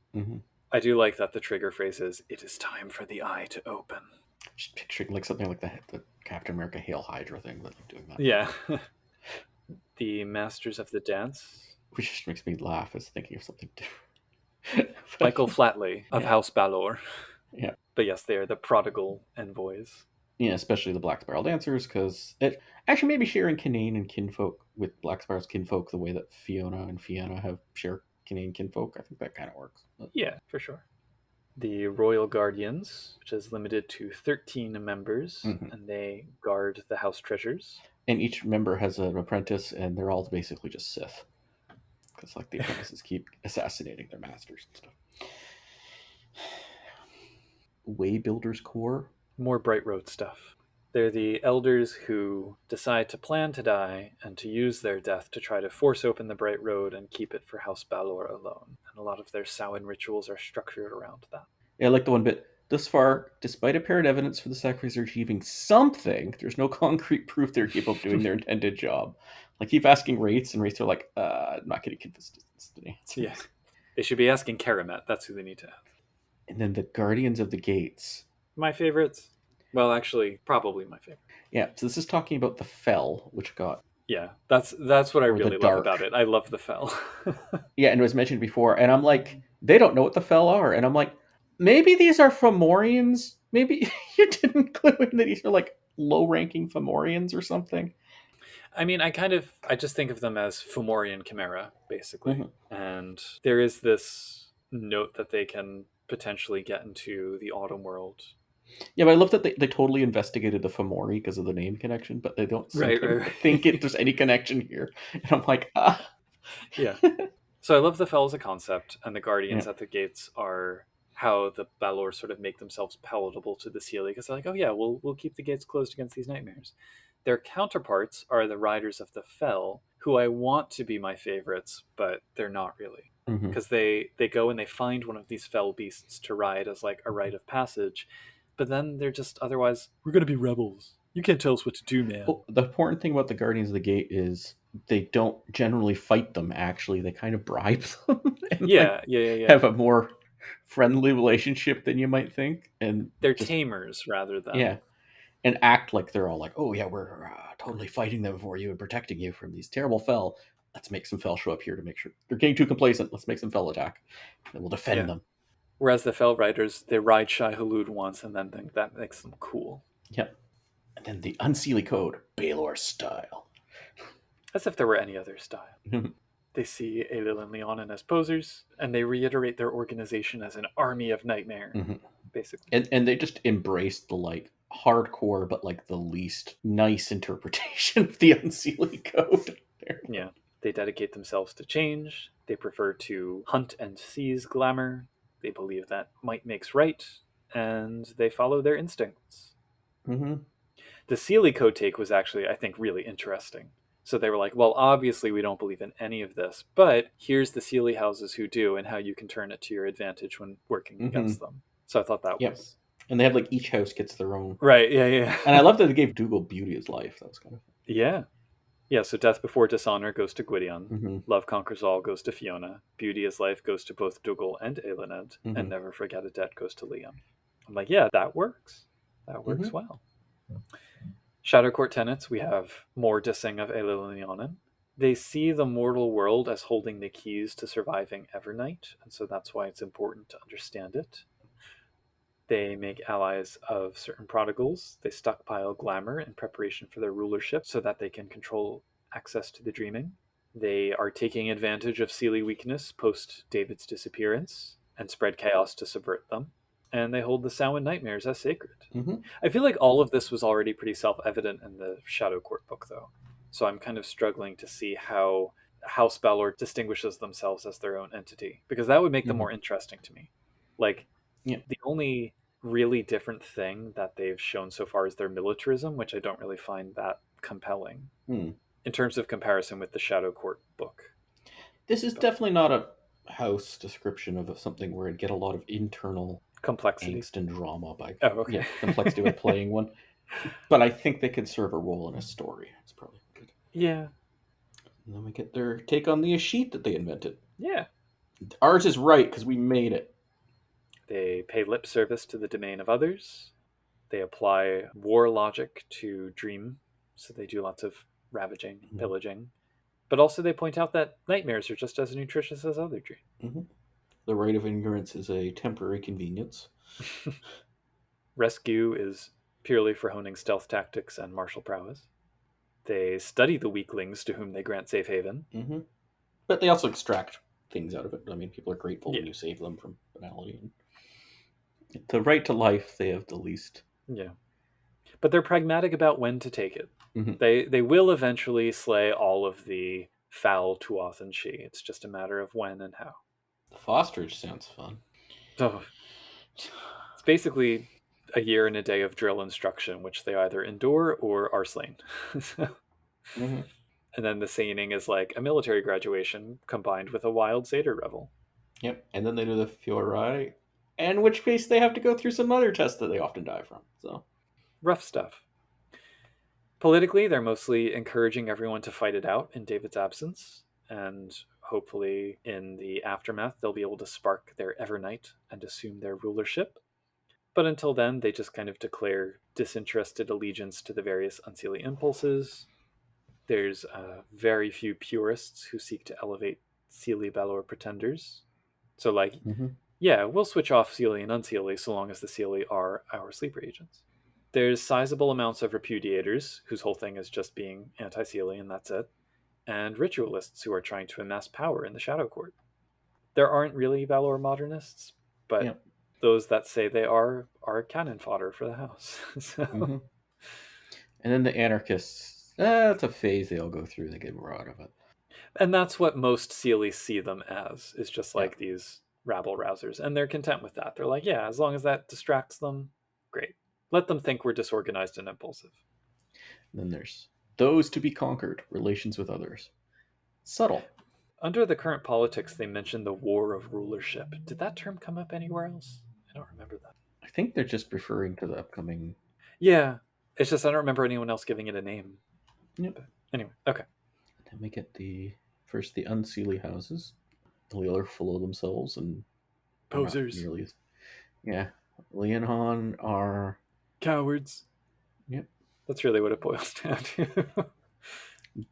I do like that the trigger phrase is, "It is time for the eye to open." Just picturing like something like the Captain America Hail Hydra thing, but like doing that. Yeah. The Masters of the Dance. Which just makes me laugh as thinking of something different. Michael Flatley of House Balor. Yeah. But yes, they are the prodigal envoys. Yeah, especially the Black Spiral Dancers, because it actually maybe sharing Kinane and kinfolk with Black Spiral's kinfolk the way that Fiona and Fianna have shared Kinane kinfolk. I think that kind of works. But... yeah, for sure. The Royal Guardians, which is limited to 13 members, and they guard the house treasures. And each member has an apprentice, and they're all basically just Sith. Because like the apprentices keep assassinating their masters and stuff. Waybuilders Corps. More Bright Road stuff. They're the elders who decide to plan to die and to use their death to try to force open the Bright Road and keep it for House Balor alone. And a lot of their Samhain rituals are structured around that. Yeah, I like the one bit. Thus far, despite apparent evidence for the sacrifice are achieving something, there's no concrete proof they're capable of doing their intended job. Like, keep asking Wraiths, and Wraiths are like, I'm not getting consistent answers. Yeah. They should be asking Karamet. That's who they need to ask. And then the Guardians of the Gates. My favorites? Well, actually, probably my favorite. Yeah, so this is talking about the Fell, which got... yeah, that's what I really love about it. I love the Fell. Yeah, and it was mentioned before, and I'm like, they don't know what the Fell are. And I'm like, maybe these are Fomorians? Maybe you didn't clue in that these are like low-ranking Fomorians or something? I mean, I just think of them as Fomorian Chimera, basically. And there is this note that they can potentially get into the Autumn World. Yeah, but I love that they totally investigated the Fomori because of the name connection, but they don't think there's any connection here. And I'm like, Yeah. So I love the Fell as a concept, and the Guardians at the Gates are how the Balor sort of make themselves palatable to the Seelie, because they're like, oh yeah, we'll keep the gates closed against these nightmares. Their counterparts are the Riders of the Fell, who I want to be my favorites, but they're not really. Because they go and they find one of these fell beasts to ride as like a rite of passage, but then they're just otherwise, we're going to be rebels. You can't tell us what to do, man. Well, the important thing about the Guardians of the Gate is they don't generally fight them, actually. They kind of bribe them. And yeah. have a more friendly relationship than you might think, and They're just tamers rather than... yeah, and act like they're all like, oh yeah, we're totally fighting them for you and protecting you from these terrible fell. Let's make some fell show up here to make sure they're getting too complacent. Let's make some fell attack, and we'll defend them. Whereas the Fell Riders, they ride Shai Hulud once and then think that makes them cool. Yep. And then the Unseelie code, Balor style. As if there were any other style. They see Ailil and Leanhaun as posers, and they reiterate their organization as an army of nightmare, basically. And they just embrace the like hardcore, but like the least nice interpretation of the Unseelie code. Yeah. They dedicate themselves to change. They prefer to hunt and seize glamour. They believe that might makes right, and they follow their instincts. Mm-hmm. The Seelie code take was actually, I think, really interesting. So they were like, well, obviously we don't believe in any of this, but here's the Seelie houses who do and how you can turn it to your advantage when working against them. So I thought that was... And they have like each house gets their own. Right, yeah. And I love that they gave Dougal Beauty his life. That was kind of fun. Yeah. Yeah, so Death Before Dishonor goes to Gwydion. Love Conquers All goes to Fiona. Beauty is Life goes to both Dougal and Eiluned. And Never Forget a Debt goes to Liam. I'm like, yeah, that works. That works well. Shadow Court tenets, we have more dissing of Ailil and Leanhaun. They see the mortal world as holding the keys to surviving Evernight, and so that's why it's important to understand it. They make allies of certain prodigals. They stockpile glamour in preparation for their rulership so that they can control access to the dreaming. They are taking advantage of Seelie weakness post David's disappearance and spread chaos to subvert them. And they hold the Samhain nightmares as sacred. I feel like all of this was already pretty self-evident in the Shadow Court book, though. So I'm kind of struggling to see how House Balor distinguishes themselves as their own entity, because that would make them more interesting to me. Like, the only really different thing that they've shown so far is their militarism, which I don't really find that compelling in terms of comparison with the Shadow Court book. This is definitely not a house description of something where I'd get a lot of internal complexity, angst and drama by complexity by playing one. But I think they can serve a role in a story. It's probably good. Yeah. And then we get their take on the Ashit that they invented. Yeah. Ours is right because we made it. They pay lip service to the domain of others. They apply war logic to dream, so they do lots of ravaging, pillaging. But also they point out that nightmares are just as nutritious as other dreams. The right of ignorance is a temporary convenience. Rescue is purely for honing stealth tactics and martial prowess. They study the weaklings to whom they grant safe haven. But they also extract things out of it. I mean, people are grateful when you save them from banality. The right to life, they have the least. Yeah. But they're pragmatic about when to take it. They will eventually slay all of the foul Tuath and She. It's just a matter of when and how. The fosterage sounds fun. Oh. It's basically a year and a day of drill instruction, which they either endure or are slain. And then the seining is like a military graduation combined with a wild satyr revel. Yep, and then they do the Fiori, in which case they have to go through some other tests that they often die from. So rough stuff. Politically, they're mostly encouraging everyone to fight it out in David's absence, and hopefully in the aftermath they'll be able to spark their Evernight and assume their rulership. But until then, they just kind of declare disinterested allegiance to the various Unseelie impulses. There's very few purists who seek to elevate Seelie Balor pretenders. So like, yeah, we'll switch off Seelie and Unseelie so long as the Seelie are our sleeper agents. There's sizable amounts of repudiators whose whole thing is just being anti-Seelie and that's it. And ritualists who are trying to amass power in the Shadow Court. There aren't really Balor modernists, but those that say they are cannon fodder for the house. And then the anarchists, that's a phase they all go through. They get more out of it. And that's what most Seelie see them as, is just like these rabble-rousers. And they're content with that. They're like, yeah, as long as that distracts them, great. Let them think we're disorganized and impulsive. And then there's those to be conquered, relations with others. Subtle. Under the current politics, they mentioned the war of rulership. Did that term come up anywhere else? I don't remember that. I think they're just referring to the upcoming... Yeah. It's just I don't remember anyone else giving it a name. Yep. But anyway, okay. Then we get the Unseelie houses. Ailil are full of themselves and Posers. Nearly as... Yeah. Leanhaun are... Cowards. Yep. That's really what it boils down to.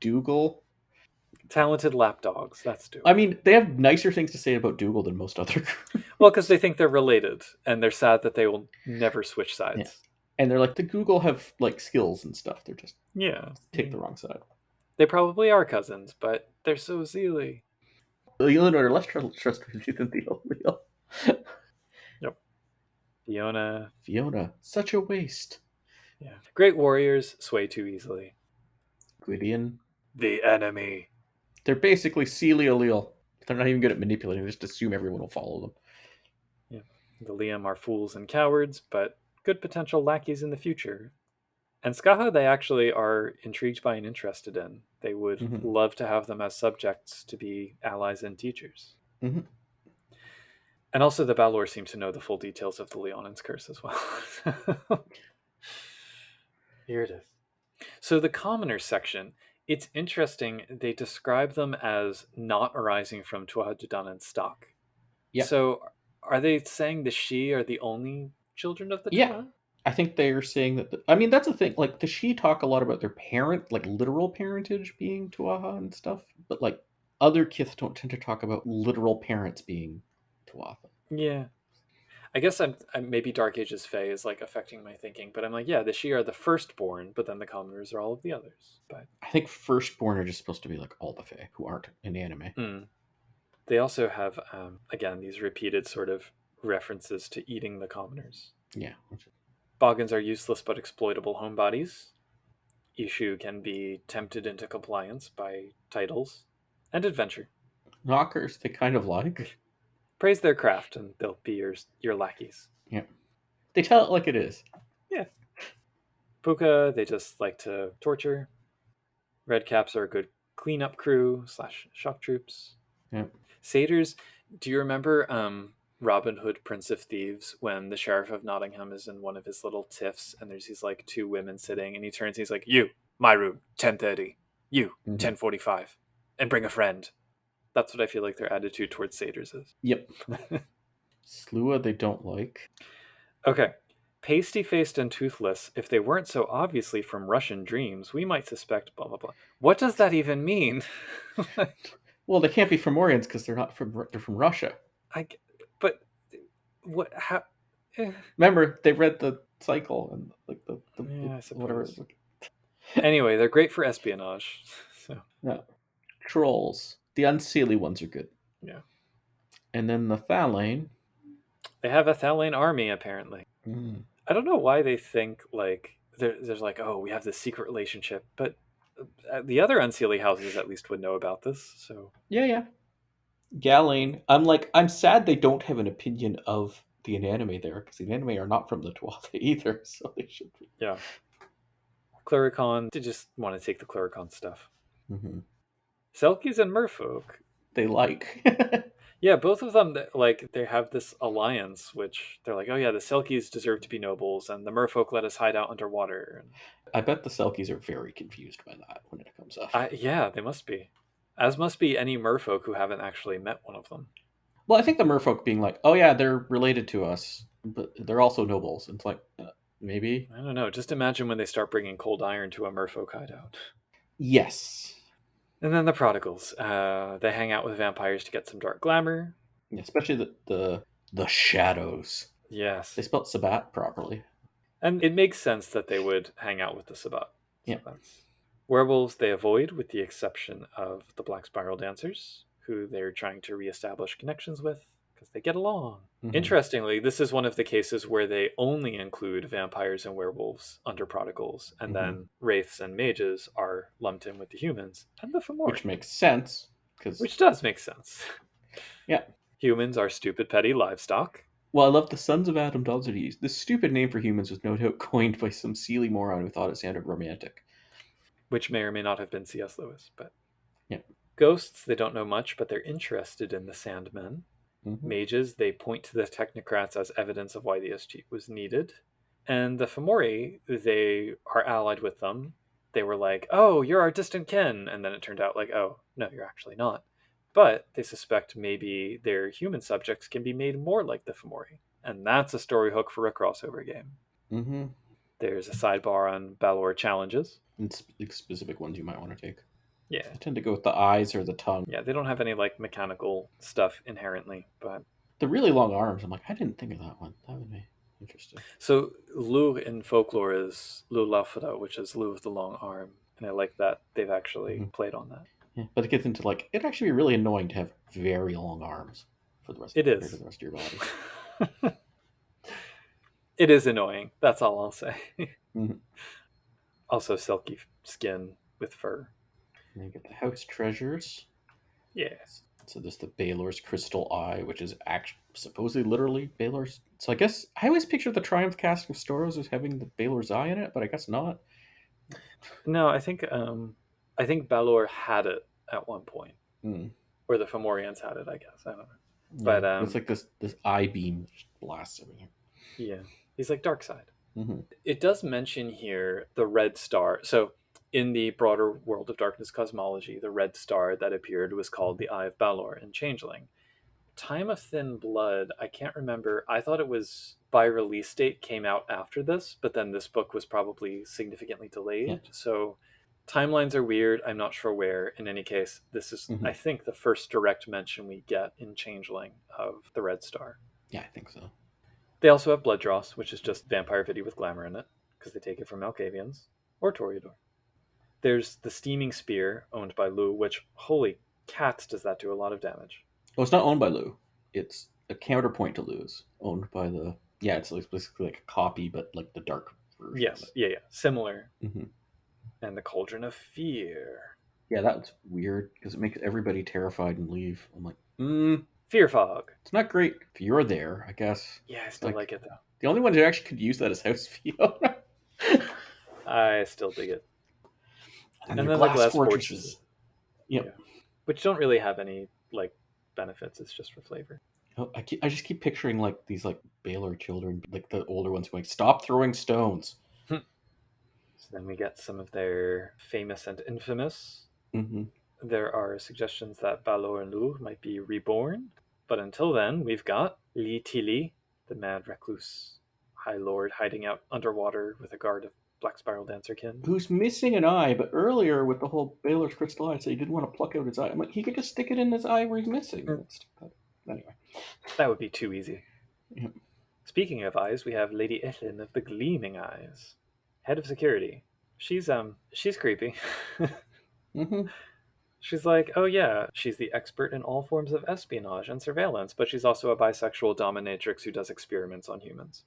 Dougal. Talented lapdogs. That's Dougal. I mean, they have nicer things to say about Dougal than most other groups. Well, because they think they're related, and they're sad that they will never switch sides. Yeah. And they're like, the Google have like skills and stuff. They're just take the wrong side. They probably are cousins, but they're so Unseelie. The Ailil are less trustworthy than the Ailil. Yep. Fiona, such a waste. Yeah. Great warriors sway too easily. Gwydion, the enemy. They're basically Seelie Ailil. They're not even good at manipulating. They just assume everyone will follow them. Yeah. The Liam are fools and cowards, but good potential lackeys in the future. And Skaha they actually are intrigued by and interested in. They would love to have them as subjects to be allies and teachers. Mm-hmm. And also the Balor seem to know the full details of the Leonan's curse as well. Here it is. So the commoners section, it's interesting. They describe them as not arising from Tuatha Dé Danann stock. Yeah. So are they saying the Shi are the only children of the Tuatha? Yeah. I think they're saying that... I mean, that's the thing. Like, the Shi talk a lot about their parent, like, literal parentage being Tuatha and stuff. But, like, other kith don't tend to talk about literal parents being Tuatha. Yeah. I guess I'm maybe Dark Ages Fae is, like, affecting my thinking. But I'm like, yeah, the Shi are the firstborn, but then the commoners are all of the others. But I think firstborn are just supposed to be, like, all the Fae who aren't in anime. They also have, again, these repeated sort of references to eating the commoners. Yeah. Boggans are useless but exploitable homebodies. Ishu can be tempted into compliance by titles and adventure. Knockers, they kind of like. Praise their craft and they'll be your lackeys. Yeah. They tell it like it is. Yeah. Puka, they just like to torture. Redcaps are a good cleanup crew / shock troops. Yeah. Satyrs, do you remember Robin Hood, Prince of Thieves, when the Sheriff of Nottingham is in one of his little tiffs and there's these like two women sitting and he turns and he's like, you, my room, 10:30. You, 10:45. And bring a friend. That's what I feel like their attitude towards satyrs is. Yep. Slua they don't like. Okay. Pasty-faced and toothless, if they weren't so obviously from Russian dreams, we might suspect blah, blah, blah. What does that even mean? Well, they can't be Fomorians because they're from Russia. But what? How? Remember, they read the cycle and like the I whatever. Anyway, they're great for espionage. So. No. Trolls. The Unseelie ones are good. Yeah. And then the Thalane. They have a Thalane army apparently. I don't know why they think like there's like, oh, we have this secret relationship, but the other Unseelie houses at least would know about this. So yeah. Galane. I'm sad they don't have an opinion of the Inanime there, because the Inanime are not from the Tuatha either, so they should be. Yeah. Clericon, they just want to take the Clericon stuff. Selkies and Merfolk. They like. Yeah, both of them, like, they have this alliance, which they're like, oh yeah, the Selkies deserve to be nobles, and the Merfolk let us hide out underwater. I bet the Selkies are very confused by that when it comes up. Yeah, they must be. As must be any Merfolk who haven't actually met one of them. Well, I think the Merfolk being like, oh yeah, they're related to us, but they're also nobles. And it's like, maybe? I don't know. Just imagine when they start bringing cold iron to a Merfolk hideout. Yes. And then the Prodigals. They hang out with vampires to get some dark glamour. Yeah, especially the shadows. Yes. They spelled Sabbat properly. And it makes sense that they would hang out with the Sabbat. Yeah. Werewolves they avoid, with the exception of the Black Spiral Dancers, who they're trying to reestablish connections with, because they get along. Interestingly, this is one of the cases where they only include vampires and werewolves under Prodigals, and then wraiths and mages are lumped in with the humans and the Fomori. Which makes sense. Which does make sense. Yeah. Humans are stupid, petty livestock. Well, I love the Sons of Adam Dodsides. This stupid name for humans was no doubt coined by some Seelie moron who thought it sounded romantic. Which may or may not have been C.S. Lewis, but... Yeah. Ghosts, they don't know much, but they're interested in the Sandmen. Mages, they point to the technocrats as evidence of why the SG was needed. And the Fomori, they are allied with them. They were like, oh, you're our distant kin. And then it turned out like, oh, no, you're actually not. But they suspect maybe their human subjects can be made more like the Fomori. And that's a story hook for a crossover game. Mm-hmm. There's a sidebar on Balor challenges. And specific ones you might want to take. Yeah. I tend to go with the eyes or the tongue. Yeah, they don't have any like mechanical stuff inherently, but The really long arms, I'm like, I didn't think of that one. That would be interesting. so Lu in folklore is Lu Lafada, which is Lu with the long arm. And I like that they've actually played on that. Yeah, but it gets into like, it'd actually be really annoying to have very long arms for the rest It of is. the rest of your body. It is annoying. That's all I'll say. Mhm. Also, silky skin with fur. And you get the house treasures. Yes. So there's the Balor's crystal eye, which is actually supposedly literally Balor's. So I guess I always picture the Triumph Cask of Storos as having the Balor's eye in it, but I guess not. No, I think Balor had it at one point, or the Fomorians had it. I guess I don't know. Yeah, But it's like this eye beam blasts everything. yeah, he's like Darkseid. Mm-hmm. It does mention here the red star. So in the broader World of Darkness cosmology, the red star that appeared was called the Eye of Balor in Changeling. Time of Thin Blood, I can't remember. I thought it was by release date came out after this, but then this book was probably significantly delayed. Yeah. So timelines are weird. I'm not sure where. In any case, this is, I think, the first direct mention we get in Changeling of the red star. Yeah, I think so. They also have Blood Dross, which is just vampire vidi with glamour in it, because they take it from Malkavians or Toreador. There's the Steaming Spear, owned by Lu, which, holy cats, does that do a lot of damage. Oh, it's not owned by Lu. It's a counterpoint to Lu's, owned by the... Yeah, it's basically like a copy, but like the dark version. Yes, of it. yeah, similar. Mm-hmm. And the Cauldron of Fear. Yeah, that's weird, because it makes everybody terrified and leave. I'm like, Fear Fog. It's not great if you're there, I guess. Yeah, I still like it, though. The only ones who actually could use that is House Fiona. I still dig it. And then the the glass glass fortresses. Yep. Yeah. Which don't really have any, like, benefits. It's just for flavor. Oh, I just keep picturing, like, these, like, Balor children, like, the older ones going, stop throwing stones. So then we get some of their famous and infamous. Mm-hmm. There are suggestions that Balor and Lu might be reborn. But until then, we've got Li, the mad recluse High Lord hiding out underwater with a guard of Black Spiral Dancer kin. Who's missing an eye, but earlier with the whole Balor's crystal eye, so he didn't want to pluck out his eye. I'm like, he could just stick it in his eye where he's missing. Anyway. That would be too easy. Yeah. Speaking of eyes, we have Lady Ailil of the Gleaming Eyes, head of security. She's creepy. Mm-hmm. She's like, oh yeah, she's the expert in all forms of espionage and surveillance, but she's also a bisexual dominatrix who does experiments on humans.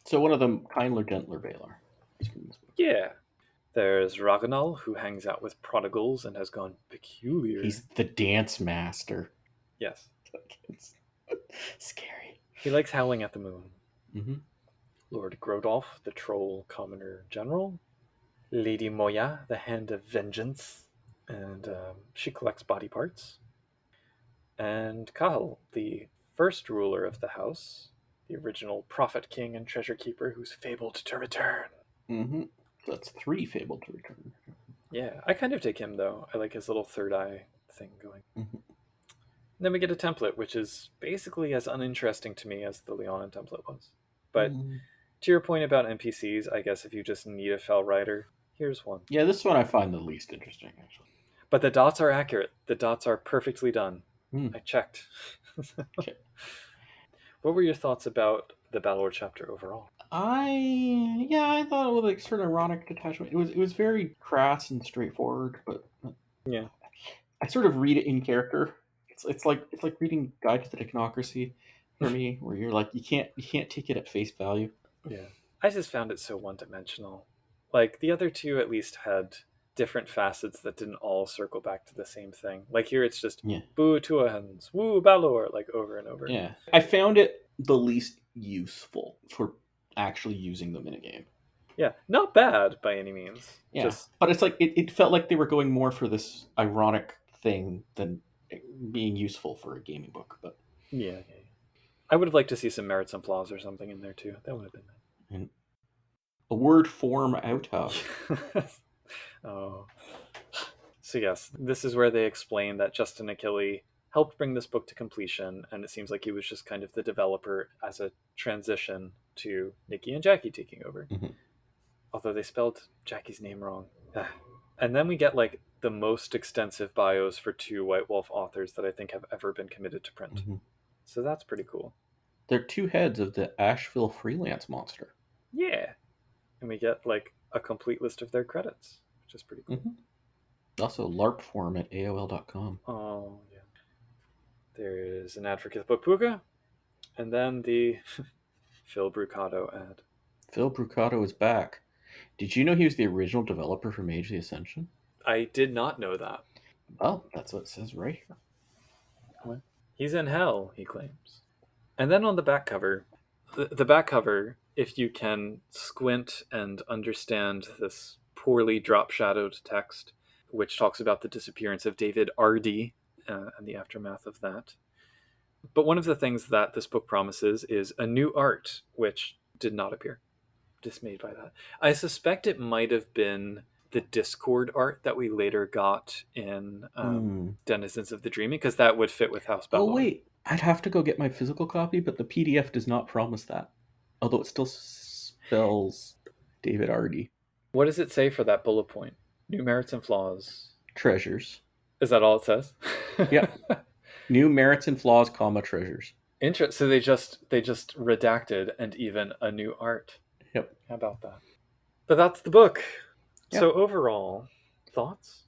So one of them, kindler, gentler Balor. Yeah. There's Ragnall, who hangs out with prodigals and has gone peculiar. He's the dance master. Yes. It's scary. He likes howling at the moon. Mm-hmm. Lord Grodolf, the troll commoner general. Lady Moya, the hand of vengeance. And she collects body parts. And Kahal, the first ruler of the house, the original prophet king and treasure keeper who's fabled to return. Mm-hmm. So that's 3 fabled to return. Yeah, I kind of dig him, though. I like his little third eye thing going. Mm-hmm. Then we get a template, which is basically as uninteresting to me as the Leanhaun template was. But to your point about NPCs, I guess if you just need a fell rider, here's one. Yeah, this one I find the least interesting, actually. But the dots are accurate. The dots are perfectly done. I checked. Okay. What were your thoughts about the Balor chapter overall? I thought it was like sort of ironic detachment. It was very crass and straightforward, but yeah, I sort of read it in character. It's like reading Guide to the Technocracy for me, where you're like you can't take it at face value. Yeah, I just found it so one-dimensional. Like the other two at least had different facets that didn't all circle back to the same thing. Like here, it's just boo Tuahans, woo Balor, like over and over. Yeah, I found it the least useful for actually using them in a game. Yeah, not bad by any means. Yeah, but it's like it felt like they were going more for this ironic thing than being useful for a gaming book. But yeah. I would have liked to see some merits and flaws or something in there too. That would have been nice. And a word form out of. Oh. So yes, this is where they explain that Justin Achille helped bring this book to completion, and it seems like he was just kind of the developer as a transition to Nikki and Jackie taking over. Mhm. Although they spelled Jackie's name wrong. And then we get like the most extensive bios for 2 White Wolf authors that I think have ever been committed to print. Mhm. So that's pretty cool. They're 2 heads of the Asheville freelance monster. Yeah. And we get like a complete list of their credits, which is pretty cool. Mhm. Also, LARP form at AOL.com. Oh, yeah. There is an ad for Kithbook Puka, and then the Phil Brucato ad. Phil Brucato is back. Did you know he was the original developer for Mage the Ascension? I did not know that. Well, that's what it says right here. He's in hell, he claims. And then on the back cover, the back cover, if you can squint and understand this poorly drop-shadowed text, which talks about the disappearance of David Ardy and the aftermath of that. But one of the things that this book promises is a new art, which did not appear. Dismayed by that. I suspect it might have been the Discord art that we later got in Denizens of the Dreaming, because that would fit with House Balor. Oh, wait. I'd have to go get my physical copy, but the PDF does not promise that. Although it still spells David Ardy. What does it say for that bullet point? New merits and flaws. Treasures. Is that all it says? Yeah. New merits and flaws, comma, treasures. So they just redacted and even a new art. Yep. How about that? But that's the book. Yep. So overall, thoughts?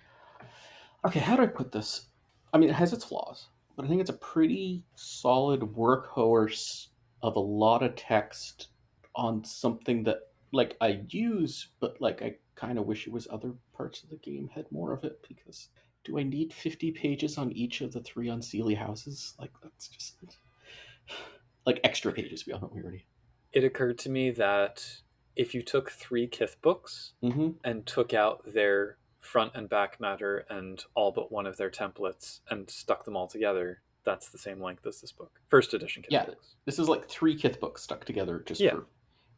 Okay, how do I put this? I mean, it has its flaws, but I think it's a pretty solid workhorse of a lot of text on something that, like, I use, but, like, I kind of wish it was other parts of the game had more of it, because do I need 50 pages on each of the 3 Unseelie houses? Like, that's just... like, extra pages beyond what we already... It occurred to me that if you took 3 kithbooks and took out their front and back matter and all but one of their templates and stuck them all together, that's the same length as this book. First edition kithbooks. Yeah, this is like 3 kithbooks stuck together just for...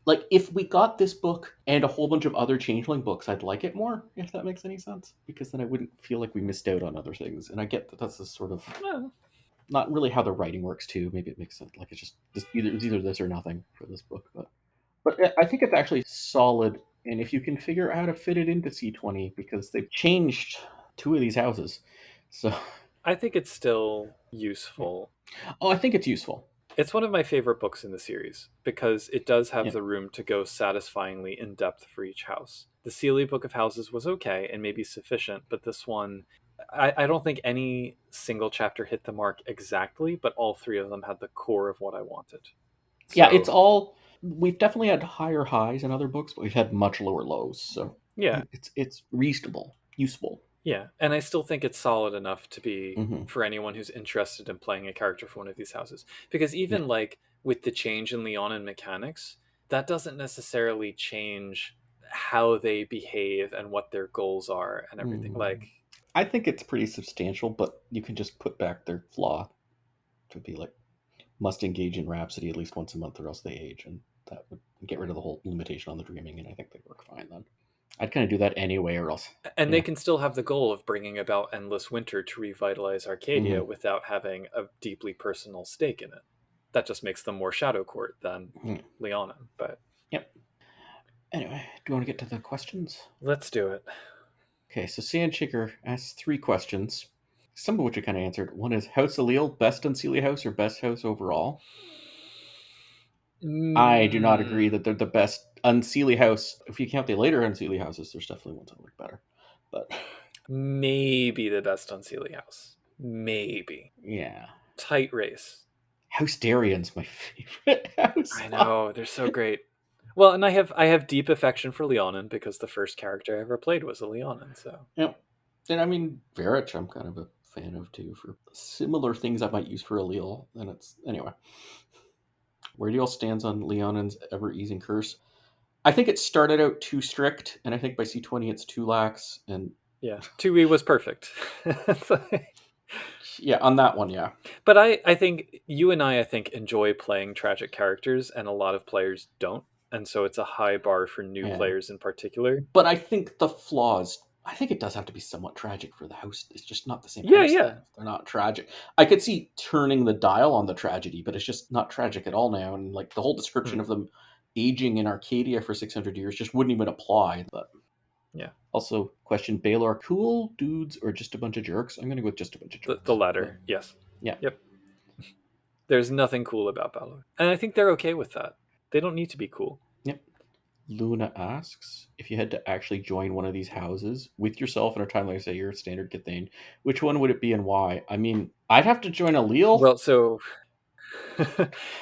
Like, if we got this book and a whole bunch of other Changeling books, I'd like it more, if that makes any sense. Because then I wouldn't feel like we missed out on other things. And I get that that's a sort of... not really how the writing works, too. Maybe it makes sense. Like, it's just... it's either this or nothing for this book. But I think it's actually solid. And if you can figure out how to fit it into C20, because they've changed 2 of these houses. So... I think it's still useful. Oh, I think it's useful. It's one of my favorite books in the series because it does have the room to go satisfyingly in depth for each house. The Seelie Book of Houses was okay and maybe sufficient, but this one, I don't think any single chapter hit the mark exactly, but all 3 of them had the core of what I wanted. So, yeah, it's all... we've definitely had higher highs in other books, but we've had much lower lows. So yeah, it's reasonable, useful. Yeah, and I still think it's solid enough to be for anyone who's interested in playing a character for one of these houses. Because even like with the change in Leanhaun mechanics, that doesn't necessarily change how they behave and what their goals are and everything. Like, I think it's pretty substantial, but you can just put back their flaw to be like, must engage in Rhapsody at least once a month or else they age, and that would get rid of the whole limitation on the dreaming, and I think they work fine then. I'd kind of do that anyway or else. And they can still have the goal of bringing about Endless Winter to revitalize Arcadia without having a deeply personal stake in it. That just makes them more Shadow Court than Leanhaun. But yep. Anyway, do you want to get to the questions? Let's do it. Okay, so Sandchicker asks 3 questions, some of which I kind of answered. One is, House Ailil, best Unseelie house or best house overall? I do not agree that they're the best Unseelie house. If you count the later Unseelie houses, there's definitely ones that work better. But maybe the best Unseelie house. Maybe. Yeah. Tight race. House Darian's my favorite house. I know, they're so great. Well, and I have deep affection for Leanhaun because the first character I ever played was a Leanhaun, so. Yep. And I mean, Varich, I'm kind of a fan of too, for similar things I might use for Ailil. And it's, anyway. Where do you all stand on Leanhaun's ever-easing curse? I think it started out too strict, and I think by C20 it's too lax. And yeah, 2E was perfect. Yeah, on that one, yeah. But I think you and I think, enjoy playing tragic characters, and a lot of players don't. And so it's a high bar for new players in particular. But I think the flaws I think it does have to be somewhat tragic for the house. It's just not the same. Yeah, house. yeah. They're not tragic. I could see turning the dial on the tragedy, but it's just not tragic at all now. And like the whole description of them aging in Arcadia for 600 years just wouldn't even apply. But yeah. Also, question: Balor, cool dudes or just a bunch of jerks? I'm going to go with just a bunch of jerks. The latter, yes. Yeah. Yep. There's nothing cool about Balor, and I think they're okay with that. They don't need to be cool. Yep. Luna asks, if you had to actually join one of these houses with yourself in a time, like I say, you're a standard Githane, which one would it be and why? I mean, I'd have to join Ailil. Well, so...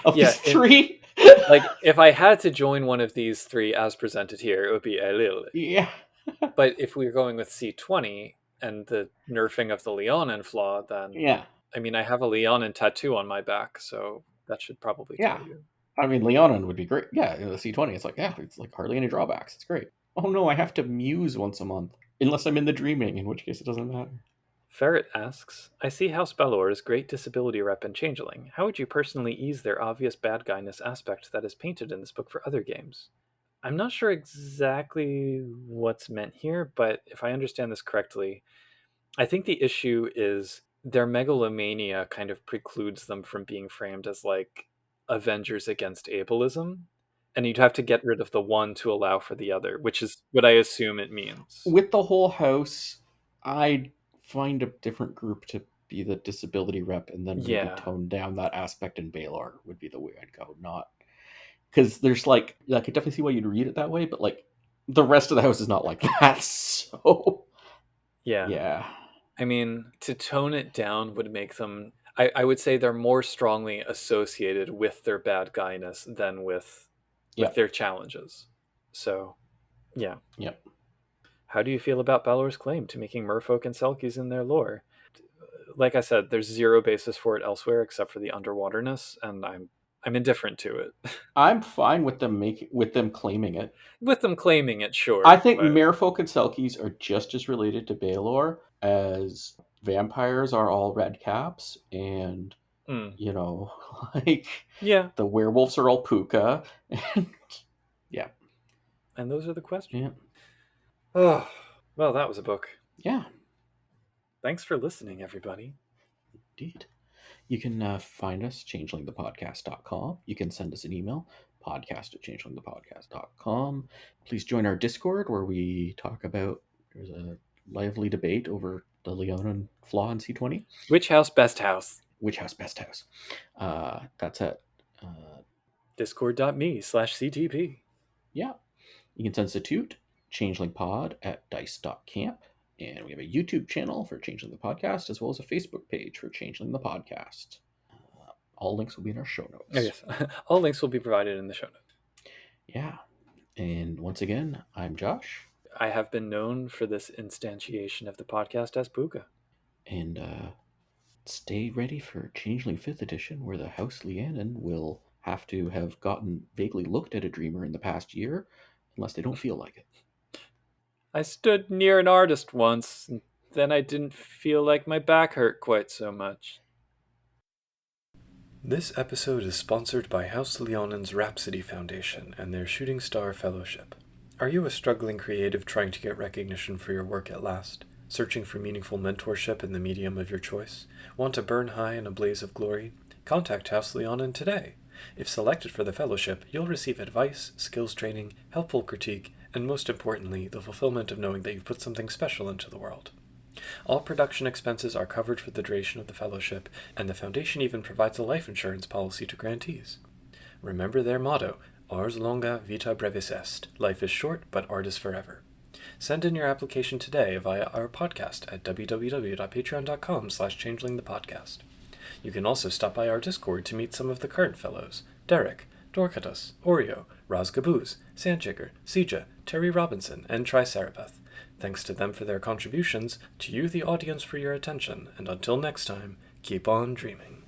of these three? Like, if I had to join one of these three as presented here, it would be Ailil. Yeah. But if we're going with C20 and the nerfing of the Leanhaun flaw, then... Yeah. I mean, I have a Leanhaun tattoo on my back, so that should probably tell you. I mean, Leanhaun would be great. Yeah, the C20, it's like, it's like hardly any drawbacks. It's great. Oh no, I have to muse once a month. Unless I'm in the dreaming, in which case it doesn't matter. Ferret asks, I see House Balor's great disability rep in Changeling. How would you personally ease their obvious bad guyness aspect that is painted in this book for other games? I'm not sure exactly what's meant here, but if I understand this correctly, I think the issue is their megalomania kind of precludes them from being framed as like Avengers against ableism, and you'd have to get rid of the one to allow for the other, which is what I assume it means. With the whole house, I'd find a different group to be the disability rep and then really tone down that aspect, in Balor would be the way I'd go. Not because there's like, I could definitely see why you'd read it that way, but like the rest of the house is not like that. So yeah. I mean, to tone it down would make them, I would say they're more strongly associated with their bad guyness than with their challenges. So, yeah. Yep. How do you feel about Balor's claim to making merfolk and selkies in their lore? Like I said, there's zero basis for it elsewhere except for the underwaterness, and I'm indifferent to it. I'm fine with them claiming it. With them claiming it, sure. I think merfolk and selkies are just as related to Balor as vampires are all red caps, and you know, like the werewolves are all puka, and and those are the questions. Yeah. Oh, well, that was a book. Yeah. Thanks for listening, everybody. Indeed. You can find us, changelingthepodcast.com. You can send us an email, podcast@changelingthepodcast.com. Please join our Discord where we talk about, there's a lively debate over the Leanhaun flaw in C20. Which house best house? Which house best house? That's at discord.me/CTP. Yeah. You can send us a toot, changelingpod@dice.camp. And we have a YouTube channel for Changeling the Podcast, as well as a Facebook page for Changeling the Podcast. All links will be in our show notes. Oh, yes. All links will be provided in the show notes. Yeah. And once again, I'm Josh. I have been known for this instantiation of the podcast as Puka. And stay ready for Changeling 5th edition, where the House Leanhaun will have to have gotten vaguely looked at a dreamer in the past year, unless they don't feel like it. I stood near an artist once, and then I didn't feel like my back hurt quite so much. This episode is sponsored by House Leanhaun's Rhapsody Foundation and their Shooting Star Fellowship. Are you a struggling creative trying to get recognition for your work at last? Searching for meaningful mentorship in the medium of your choice? Want to burn high in a blaze of glory? Contact House Leanhaun today. If selected for the fellowship, you'll receive advice, skills training, helpful critique, and most importantly, the fulfillment of knowing that you've put something special into the world. All production expenses are covered for the duration of the fellowship, and the Foundation even provides a life insurance policy to grantees. Remember their motto, Ars longa vita brevis est, life is short, but art is forever. Send in your application today via our podcast at www.patreon.com/changelingthepodcast. You can also stop by our Discord to meet some of the current fellows, Derek, Dorcatus, Oreo, Razgabooz, Sandchicker, Sija, Terry Robinson, and Tricerabeth. Thanks to them for their contributions, to you the audience for your attention, and until next time, keep on dreaming.